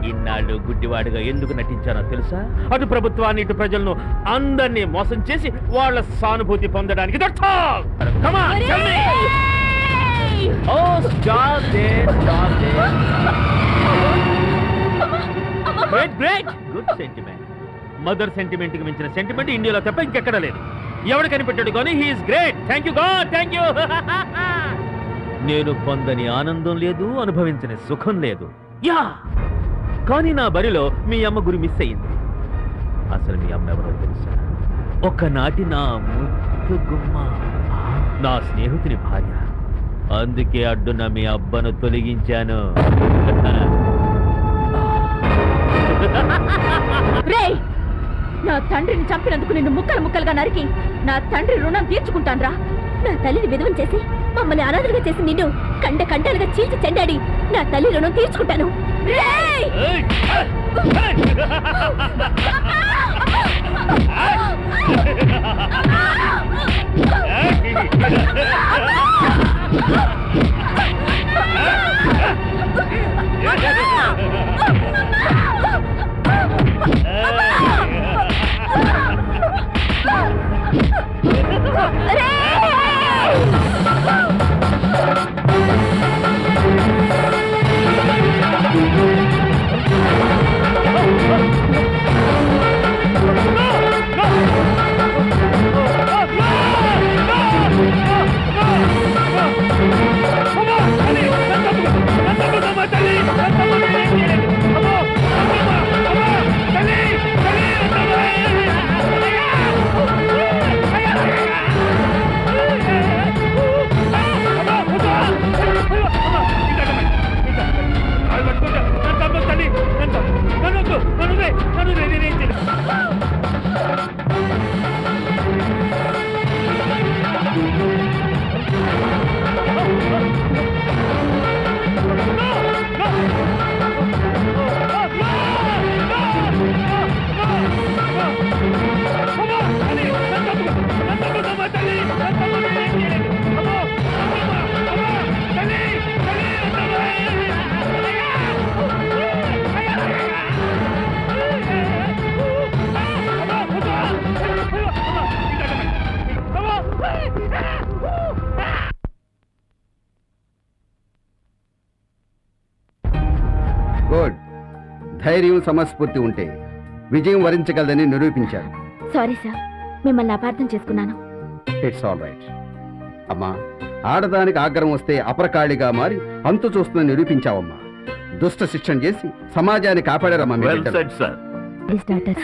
ఇన్నాళ్ళు గుడ్డివాడిగా ఎందుకు నటించానో తెలుసా? అటు ప్రభుత్వాన్ని ఇటు ప్రజలను అందరినీ మోసం చేసి వాళ్ళ సానుభూతి పొందడానికి. Come on, tell me. Oh, stop it, stop it. Great, great. Good sentiment. Mother sentiment కి మించిన సెంటిమెంట్ ఇండియాలో తప్ప ఇంకెక్కడ లేదు. ఎవడు కనిపెట్టాడు కానీ he's great. Thank you God, thank you. నేను పొందని ఆనందం లేదు, అనుభవించని సుఖం లేదు. యా, కానీ నా బరిలో మీ అమ్మ గురి మిస్ అయింది. అసలు మీ అమ్మ ఎవరో తెలుసా? ఒకనాటి నా ముద్దు గుమ్మ, నా స్నేహితుని భార్య. అందుకే అడ్డున మీ అబ్బను తొలగించాను. రేయ్, నా తండ్రిని చంపినందుకు నిన్ను ముక్కలు ముక్కలుగా నరికి నా తండ్రి రుణం తీర్చుకుంటాన్రా. నా తల్లిని విధవం చేసి మమ్మల్ని అనాథలుగా చేసి నిన్ను కండ కండాలుగా చీల్చి చెండాడి నా తల్లి రుణం తీర్చుకుంటాను. రేయ్! రేయ్! ధైర్యం సమస్ఫూర్తి ఉంటే విజయం వరించగలదని నిరూపించారు. సారీ సార్, మిమ్మల్ని అపార్థం చేసుకున్నాను. It's all right. అమ్మా, ఆడదానికి ఆగ్రహం వస్తే అపరకాళిగా మారి అంతు చూస్తుందని నిరూపించావమ్మా. దుష్ట శిక్షణ చేసి సమాజాన్ని కాపాడారమ్మా మీ బిడ్డలు. Please doctor.